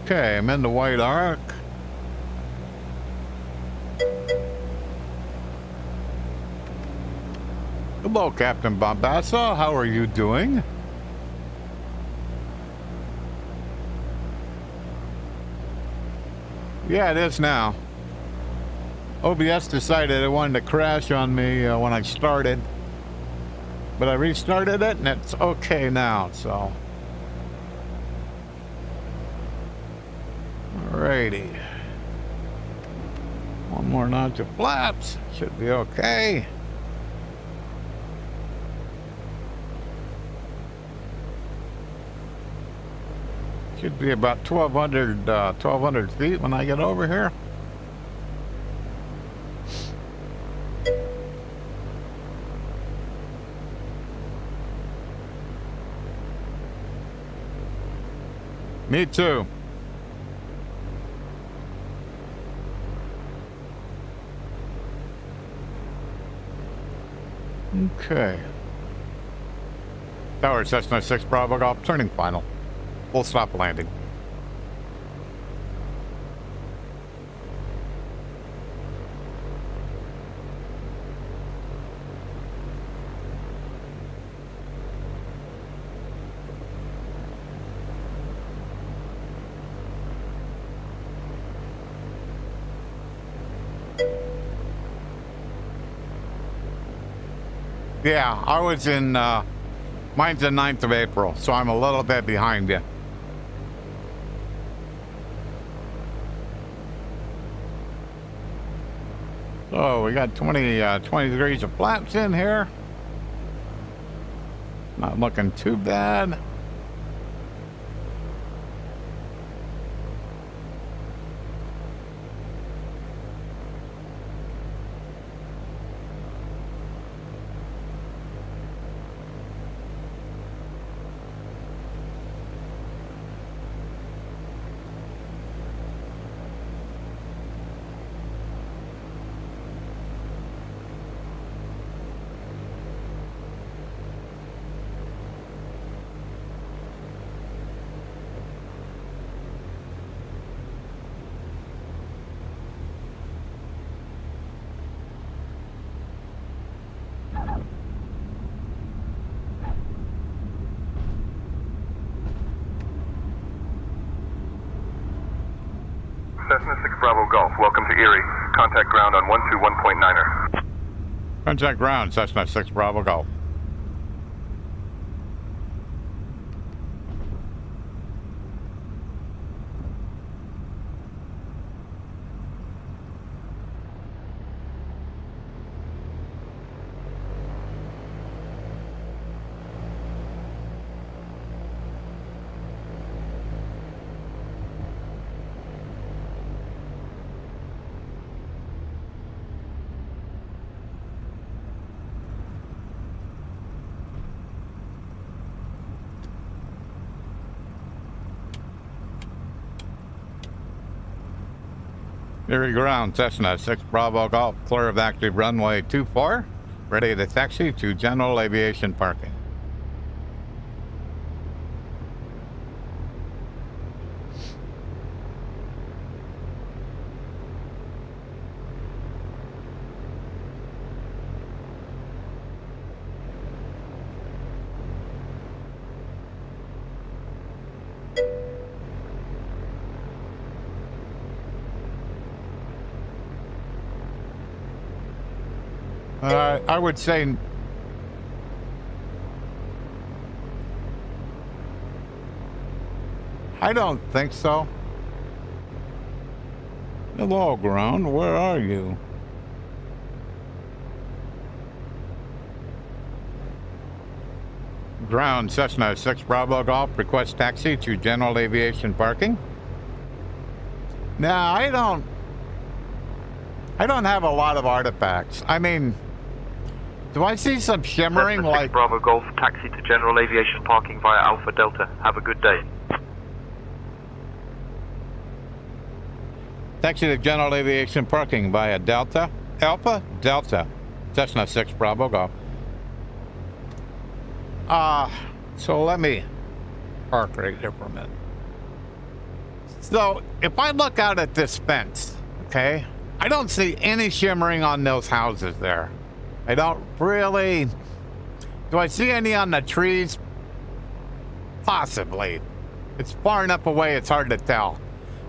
Okay, I'm in the White Arc. Hello, Captain Bombassa. How are you doing? Yeah, it is now. OBS decided it wanted to crash on me when I started. But I restarted it and it's okay now, so. Alrighty. One more notch of flaps. Should be okay. Should be about 1,200 feet when I get over here. Me too. Okay. Tower Cessna 6 Bravo Golf, turning final. Full stop landing. Yeah, I was in, mine's the 9th of April, so I'm a little bit behind you. So we got 20 degrees of flaps in here. Not looking too bad. Cessna 6 Bravo Golf, welcome to Erie. Contact ground on 121.9er. Contact ground, Cessna 6 Bravo Golf. Erie ground, Cessna 6 Bravo Golf, clear of active runway 24, ready to taxi to general aviation parking. I would say I don't think so. Hello, ground. Where are you? Ground, Cessna 6 Bravo Golf. Request taxi to general aviation parking. Now, I don't have a lot of artifacts. I mean, do I see some shimmering Cessna 6 like... Bravo Golf, taxi to general aviation parking via Alpha Delta. Have a good day. Taxi to general aviation parking via Delta. Alpha Delta. Cessna 6 Bravo Golf. So let me park right here for a minute. So if I look out at this fence, okay, I don't see any shimmering on those houses there. I don't really. Do I see any on the trees? Possibly. It's far enough away, it's hard to tell.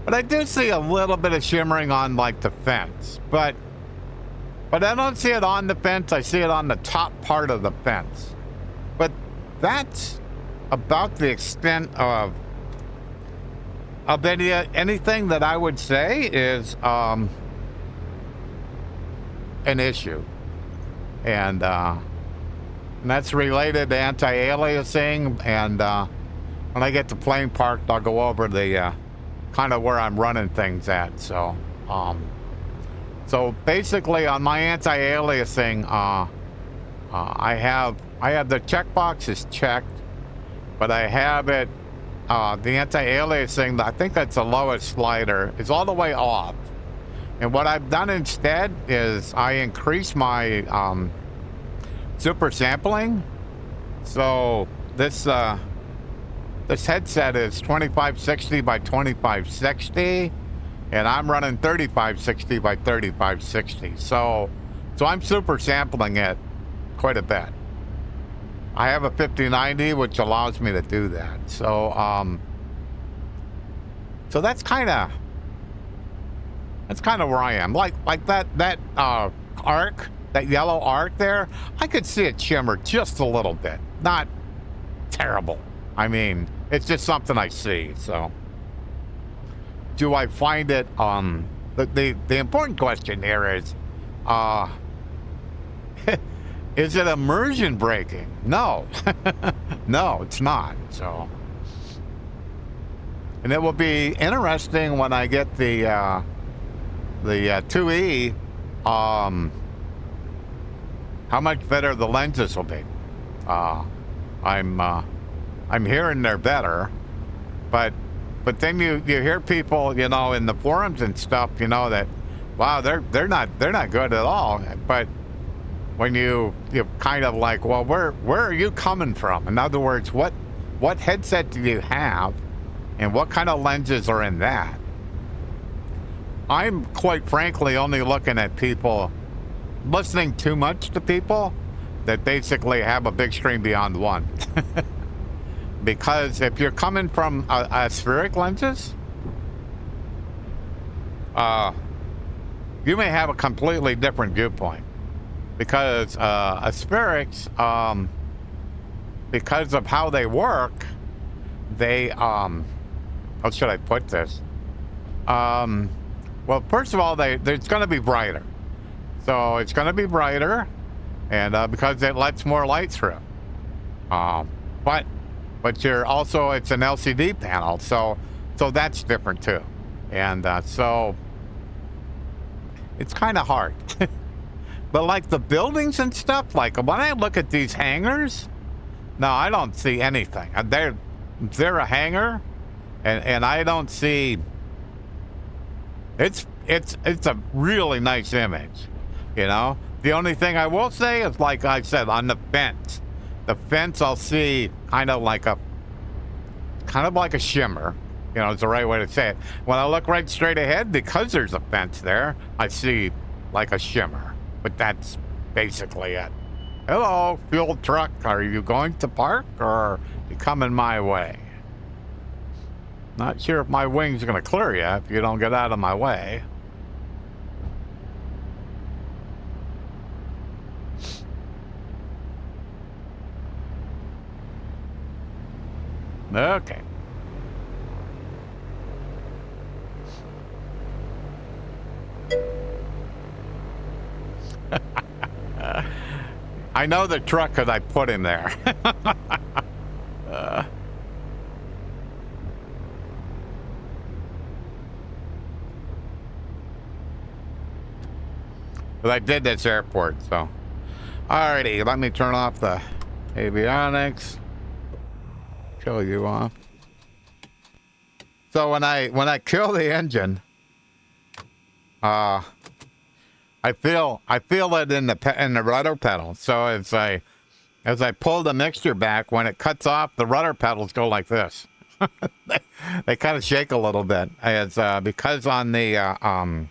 But I do see a little bit of shimmering on like the fence. But I don't see it on the fence. I see it on the top part of the fence. But that's about the extent of anything that I would say is an issue. And that's related to anti-aliasing. And when I get to plane parked, I'll go over the kind of where I'm running things at. So basically on my anti-aliasing, I have the checkbox is checked, but I have it, the anti-aliasing, I think that's the lowest slider, is all the way off. And what I've done instead is I increase my super sampling. So this headset is 2560 by 2560, and I'm running 3560 by 3560. So I'm super sampling it quite a bit. I have a 5090, which allows me to do that. So that's kind of where I am. Like that arc, that yellow arc there, I could see it shimmer just a little bit. Not terrible. I mean, it's just something I see. So do I find it? The important question here is, is it immersion braking? No. No, it's not. So, and it will be interesting when I get the 2E, how much better the lenses will be. I'm hearing they're better, but then you hear people, you know, in the forums and stuff, you know, that wow, they're not good at all. But when you kind of like, well, where are you coming from? In other words, what headset do you have, and what kind of lenses are in that? I'm quite frankly only looking at people, listening too much to people that basically have a Bigscreen Beyond One. Because if you're coming from a spheric lenses, you may have a completely different viewpoint. Because spherics, because of how they work, they, how should I put this? Well, first of all, it's going to be brighter. So it's going to be brighter, and because it lets more light through. But you're also, it's an LCD panel, so that's different too. And so it's kind of hard. But like the buildings and stuff, like when I look at these hangars, no, I don't see anything. They're a hangar, and I don't see. It's a really nice image, you know. The only thing I will say is, like I said, on the fence. The fence I'll see kind of like a shimmer, you know, is the right way to say it. When I look right straight ahead, because there's a fence there, I see like a shimmer. But that's basically it. Hello, fuel truck. Are you going to park, or are you coming my way? Not sure if my wing's going to clear you if you don't get out of my way. Okay. I know the truck because I put him there. But I did this airport, so. Alrighty, let me turn off the avionics. Kill you off. So when I kill the engine, I feel it in the rudder pedal. So as I pull the mixture back, when it cuts off, the rudder pedals go like this. they kind of shake a little bit. It's because on the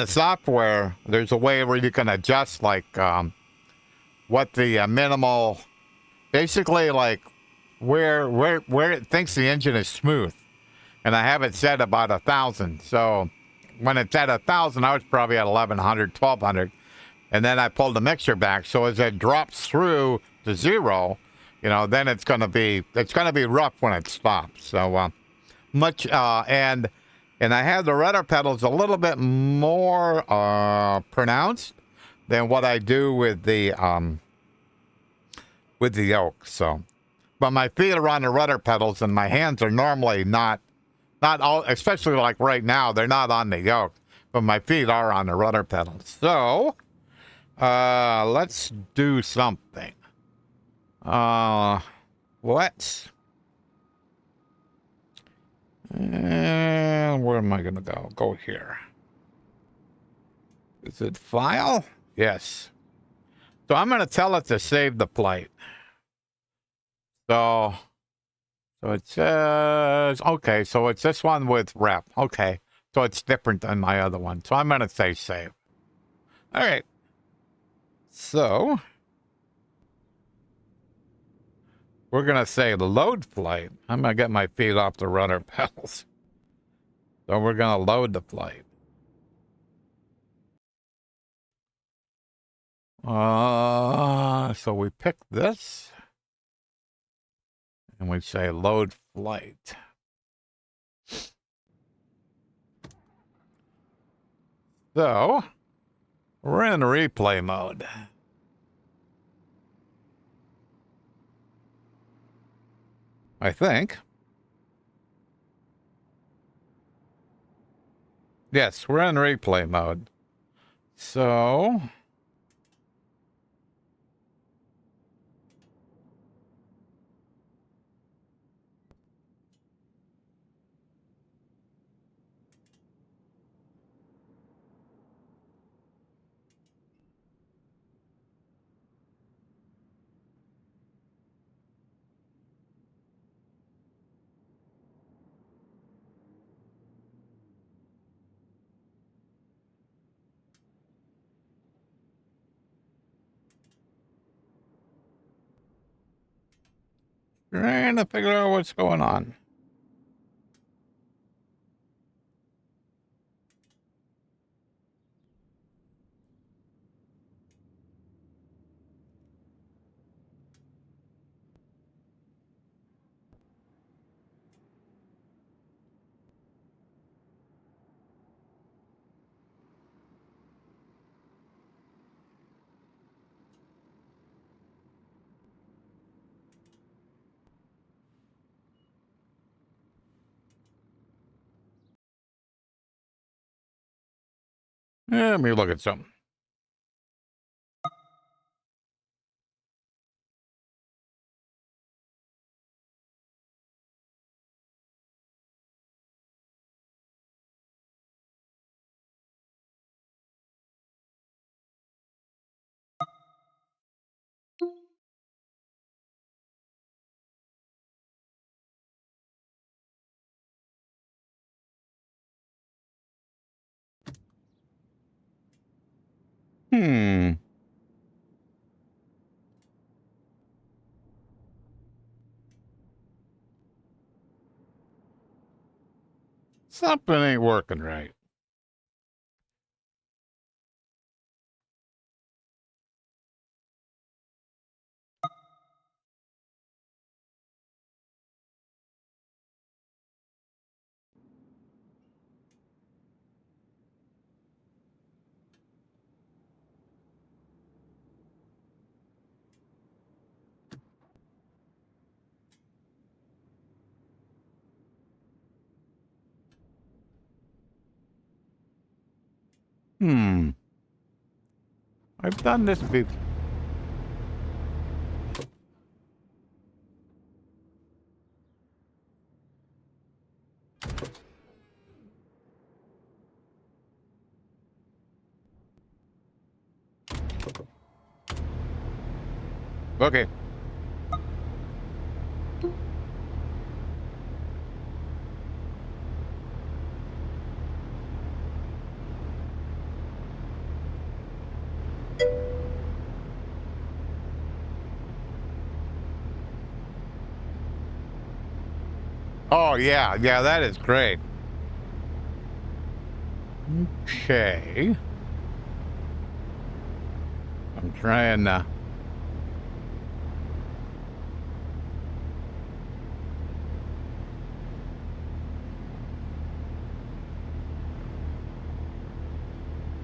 software, there's a way where you can adjust like what the minimal, basically like where it thinks the engine is smooth, and I have it set about 1,000. So when it's at 1,000, I was probably at 1,100, 1,200, and then I pulled the mixture back. So as it drops through to 0, you know, then it's gonna be rough when it stops. So and I have the rudder pedals a little bit more pronounced than what I do with the yoke. So, but my feet are on the rudder pedals, and my hands are normally not all, especially like right now, they're not on the yoke, but my feet are on the rudder pedals. So, let's do something. Let's. Where am I gonna go? Go here. Is it file? Yes. So I'm gonna tell it to save the plate. So it says, okay, so it's this one with rep. Okay, so it's different than my other one. So I'm gonna say save. All right. So we're gonna say load flight. I'm gonna get my feet off the rudder pedals. So we're gonna load the flight. So we pick this, and we say load flight. So we're in replay mode. I think. Yes, we're in replay mode. So trying to figure out what's going on. Let me look at something. Something ain't working right. I've done this before. Okay. Oh, yeah. Yeah, that is great. Okay. I'm trying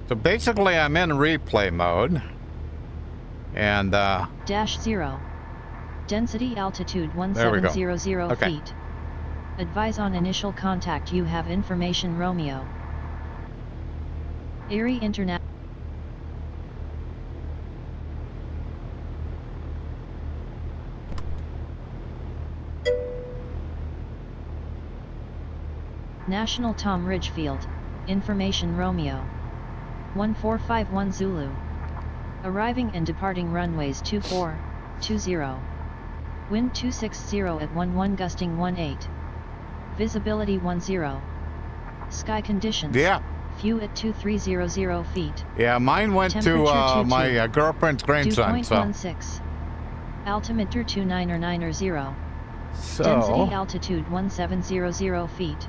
So basically, I'm in replay mode. And, Dash 0. Density altitude there we go. 1700 Okay. feet. Advise on initial contact you have information Romeo. Erie International. National Tom Ridgefield, information Romeo. 1451 Zulu. Arriving and departing runways 2420. Wind 260 at 11 gusting 18. Visibility 10. Sky conditions. Yeah. Few at 2300 feet. Yeah, mine went to Temperature my girlfriend's grandson, Dew point 16. Altimeter 2990. so Density altitude 1700 feet.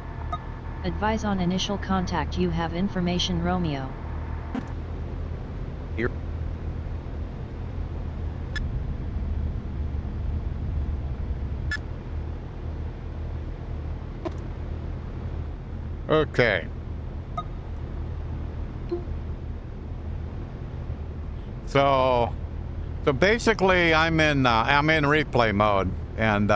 Advise on initial contact you have information Romeo. Here. okay. So basically, I'm in replay mode, and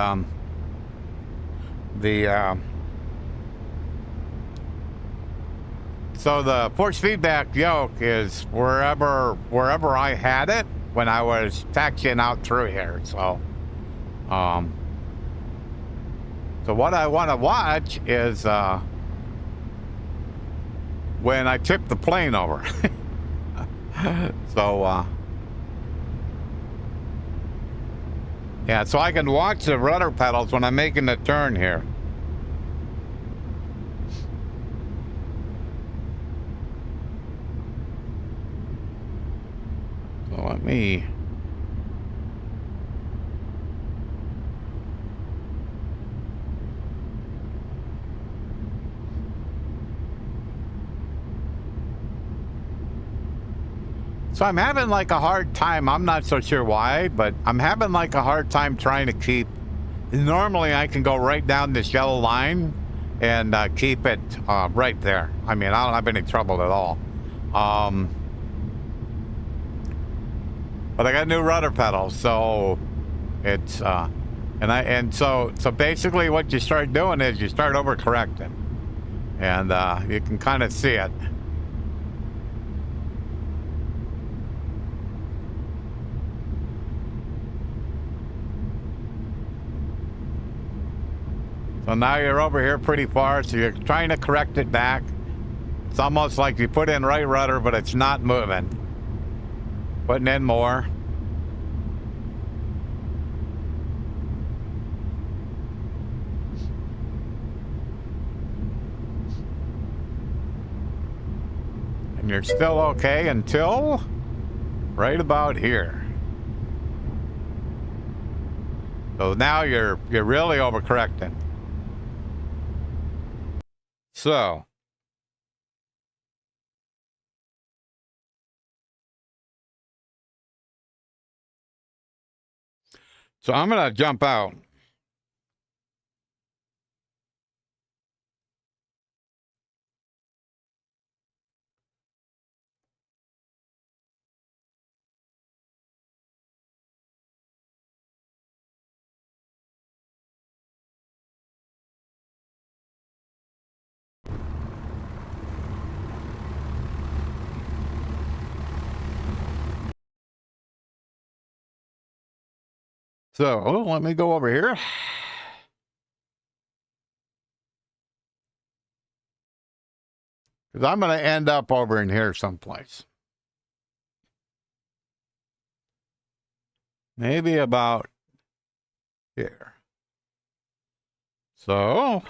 so the force feedback yoke is wherever I had it when I was taxiing out through here. So what I want to watch is when I tip the plane over. So yeah, so I can watch the rudder pedals when I'm making the turn here. So let me... So I'm having like a hard time. I'm not so sure why, but I'm having like a hard time trying to keep... Normally I can go right down this yellow line and keep it right there. I mean, I don't have any trouble at all. But I got new rudder pedals, so it's so basically what you start doing is you start overcorrecting, and you can kind of see it. So now you're over here pretty far, so you're trying to correct it back. It's almost like you put in right rudder, but it's not moving. Putting in more. And you're still okay until right about here. So now you're really overcorrecting. So I'm gonna jump out. So let me go over here. Because I'm going to end up over in here someplace. Maybe about here. So, all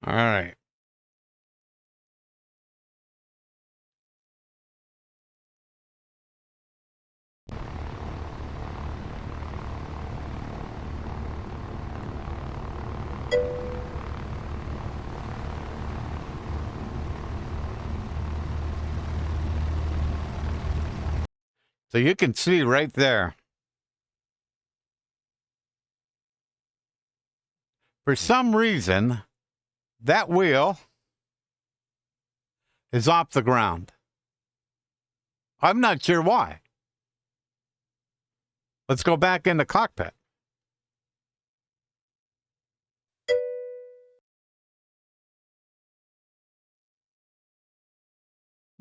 right. So you can see right there. For some reason, that wheel is off the ground. I'm not sure why. Let's go back in the cockpit.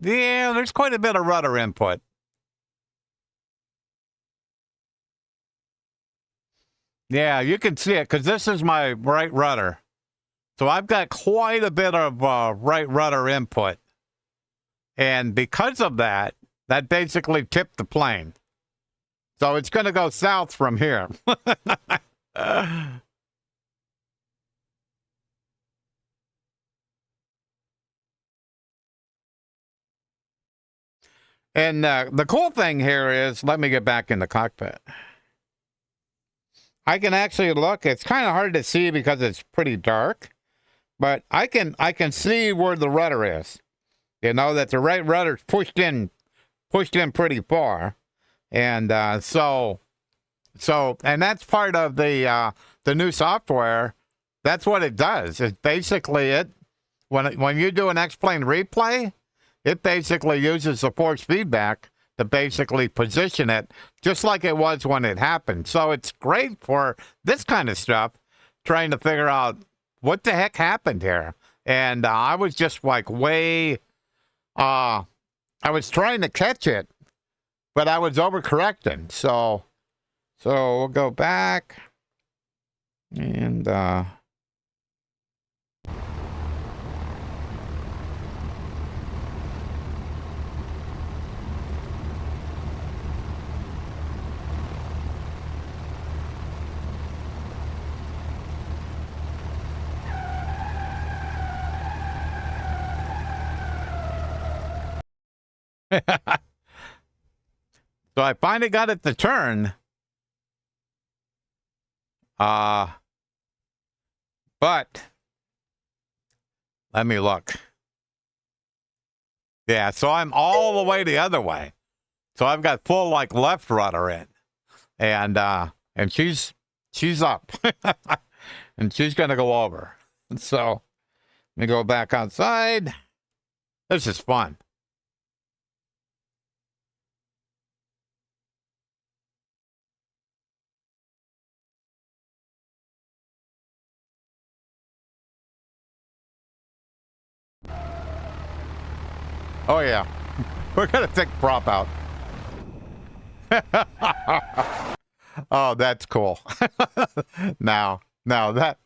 Yeah, there's quite a bit of rudder input. Yeah, you can see it because this is my right rudder. So I've got quite a bit of right rudder input. And because of that, that basically tipped the plane. So it's going to go south from here. And the cool thing here is, let me get back in the cockpit. I can actually look. It's kind of hard to see because it's pretty dark, but I can see where the rudder is. You know that the right rudder's pushed in pretty far, and so and that's part of the new software. That's what it does. It's basically when you do an X-plane replay, it basically uses the force feedback to basically position it just like it was when it happened. So it's great for this kind of stuff, trying to figure out what the heck happened here. And I was just like I was trying to catch it, but I was overcorrecting. So we'll go back and so I finally got it to turn. But let me look. Yeah, so I'm all the way the other way. So I've got full like left rudder in. And she's up. And she's gonna go over. And so let me go back outside. This is fun. Oh, yeah. We're going to take prop out. Oh, that's cool. Now that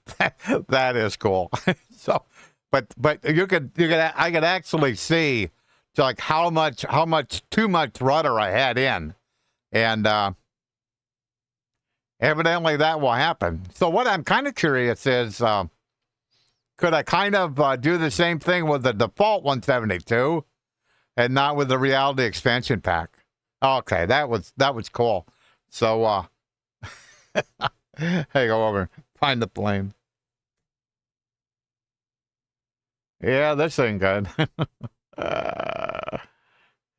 is cool. So, but I could actually see like how much too much rudder I had in, and evidently that will happen. So what I'm kind of curious is, could I kind of do the same thing with the default 172? And not with the reality expansion pack. Okay, that was cool. So hey, go over, find the plane. Yeah, this ain't good. Yeah,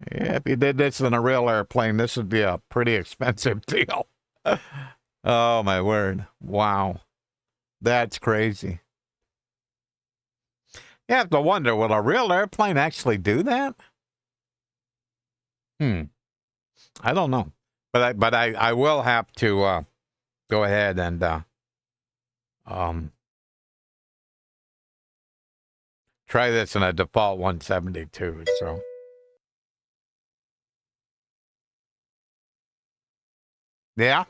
if you did this in a real airplane, this would be a pretty expensive deal. Oh my word. Wow. That's crazy. You have to wonder, will a real airplane actually do that? I don't know, but I will have to go ahead and try this in a default 172. So Yeah.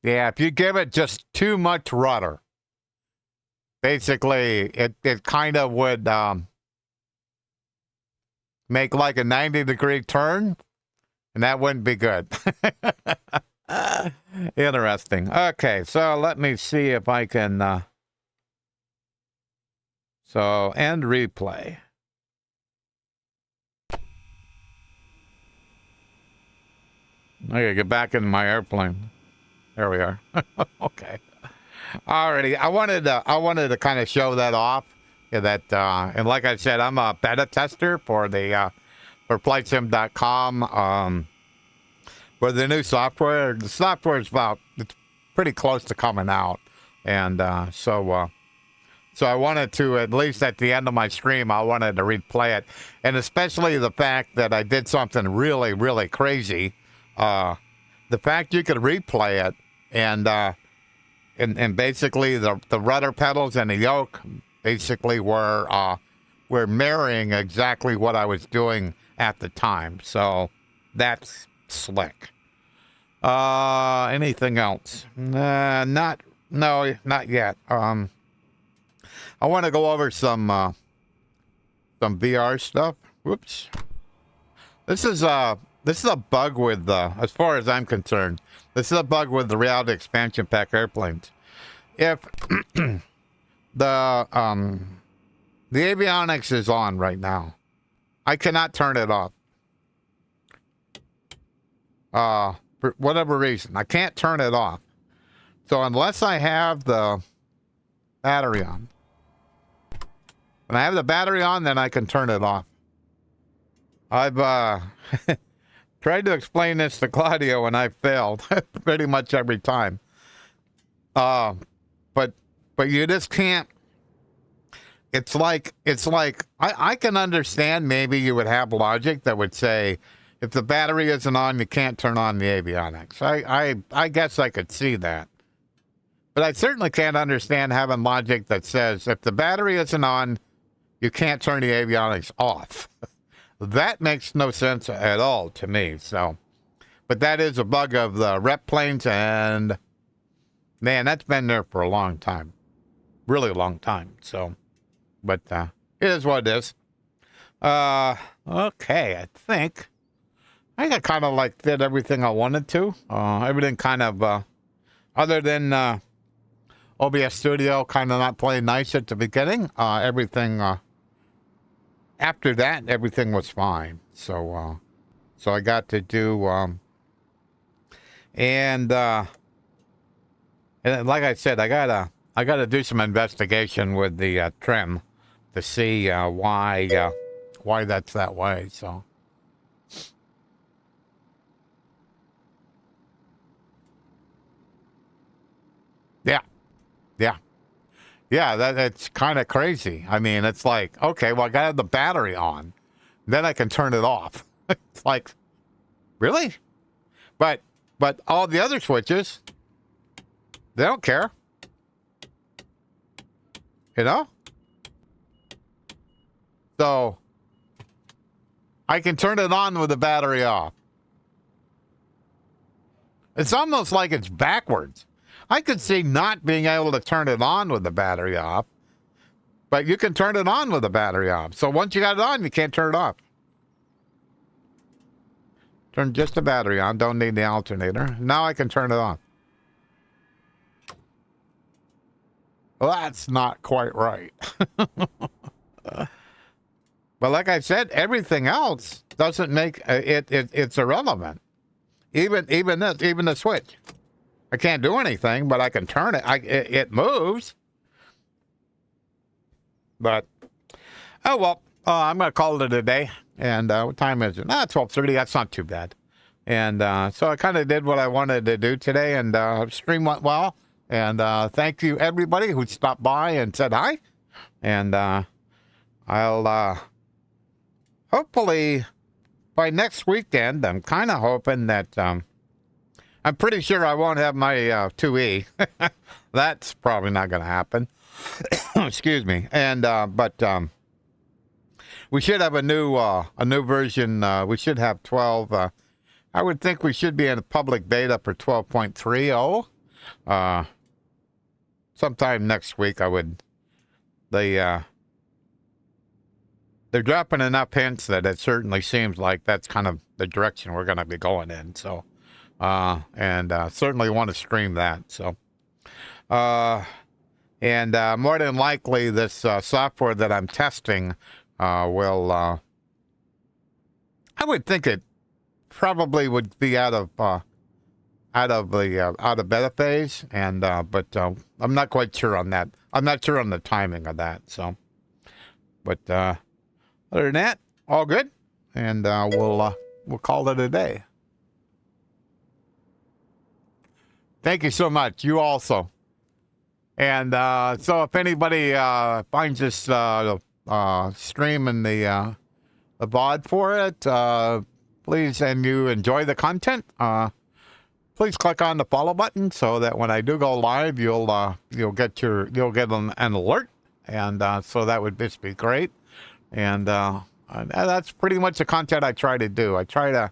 Yeah, if you give it just too much rudder, basically it kind of would make like a 90-degree turn, and that wouldn't be good. Interesting. Okay, so let me see if I can... So, end replay. I gotta get back in my airplane. There we are. Okay. Alrighty. I wanted to kind of show that off. Yeah, that and like I said, I'm a beta tester for the for FliteSim.com. For the new software. The software is it's pretty close to coming out, and so I wanted to, at least at the end of my stream, I wanted to replay it. And especially the fact that I did something really, really crazy. The fact you could replay it and basically the rudder pedals and the yoke basically were mirroring exactly what I was doing at the time. So that's slick. Anything else? Not yet. I want to go over some VR stuff. Whoops. This is a bug with as far as I'm concerned. This is a bug with the Reality Expansion Pack airplanes. If the avionics is on right now, I cannot turn it off. For whatever reason, I can't turn it off. So unless I have the battery on, when I have the battery on, then I can turn it off. I've tried to explain this to Claudio, and I failed pretty much every time. But you just can't. It's like I can understand maybe you would have logic that would say if the battery isn't on, you can't turn on the avionics. I guess I could see that. But I certainly can't understand having logic that says if the battery isn't on, you can't turn the avionics off. That makes no sense at all to me. So, but that is a bug of the rep planes, and man, that's been there for a long time, really long time. So, but it is what it is. Okay, I think I kind of like did everything I wanted to. Everything kind of, other than OBS Studio kind of not playing nice at the beginning. Everything. After that, everything was fine. So I got to do, and like I said, I gotta do some investigation with the trim to see why that's that way. So. Yeah, that's kind of crazy. I mean, it's like, okay, well, I got to have the battery on. Then I can turn it off. It's like, really? But all the other switches, they don't care. You know? So, I can turn it on with the battery off. It's almost like it's backwards. I could see not being able to turn it on with the battery off, but you can turn it on with the battery off. So once you got it on, you can't turn it off. Turn just the battery on, don't need the alternator. Now I can turn it on. Well, that's not quite right. But like I said, everything else doesn't make it's irrelevant. Even the switch. I can't do anything, but I can turn it. It moves. But, oh, well, I'm going to call it a day. And what time is it? 12:30. That's not too bad. And so I kind of did what I wanted to do today, and stream went well. And thank you, everybody who stopped by and said hi. And I'll hopefully by next weekend, I'm kind of hoping that I'm pretty sure I won't have my 2E. That's probably not going to happen. Excuse me. And but we should have a new version. We should have 12. I would think we should be in a public beta for 12.30. Sometime next week, they're dropping enough hints that it certainly seems like that's kind of the direction we're going to be going in. So, certainly want to stream that. So, more than likely, this software that I'm testing will. I would think it probably would be out of beta phase, but I'm not quite sure on that. I'm not sure on the timing of that. So, but other than that, all good, and we'll call it a day. Thank you so much. You also. And so if anybody finds this stream in the VOD for it, please, and you enjoy the content, please click on the follow button so that when I do go live, you'll get an alert, and so that would just be great. And that's pretty much the content I try to do. I try to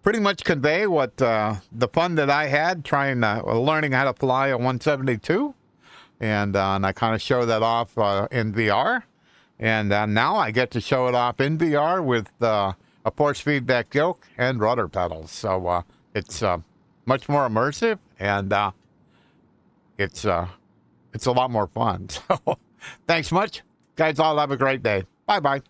pretty much convey what the fun that I had learning how to fly a 172, and I kind of show that off in VR, and now I get to show it off in VR with a force feedback yoke and rudder pedals. So it's much more immersive, and it's a lot more fun. So thanks much, guys. All have a great day. Bye bye.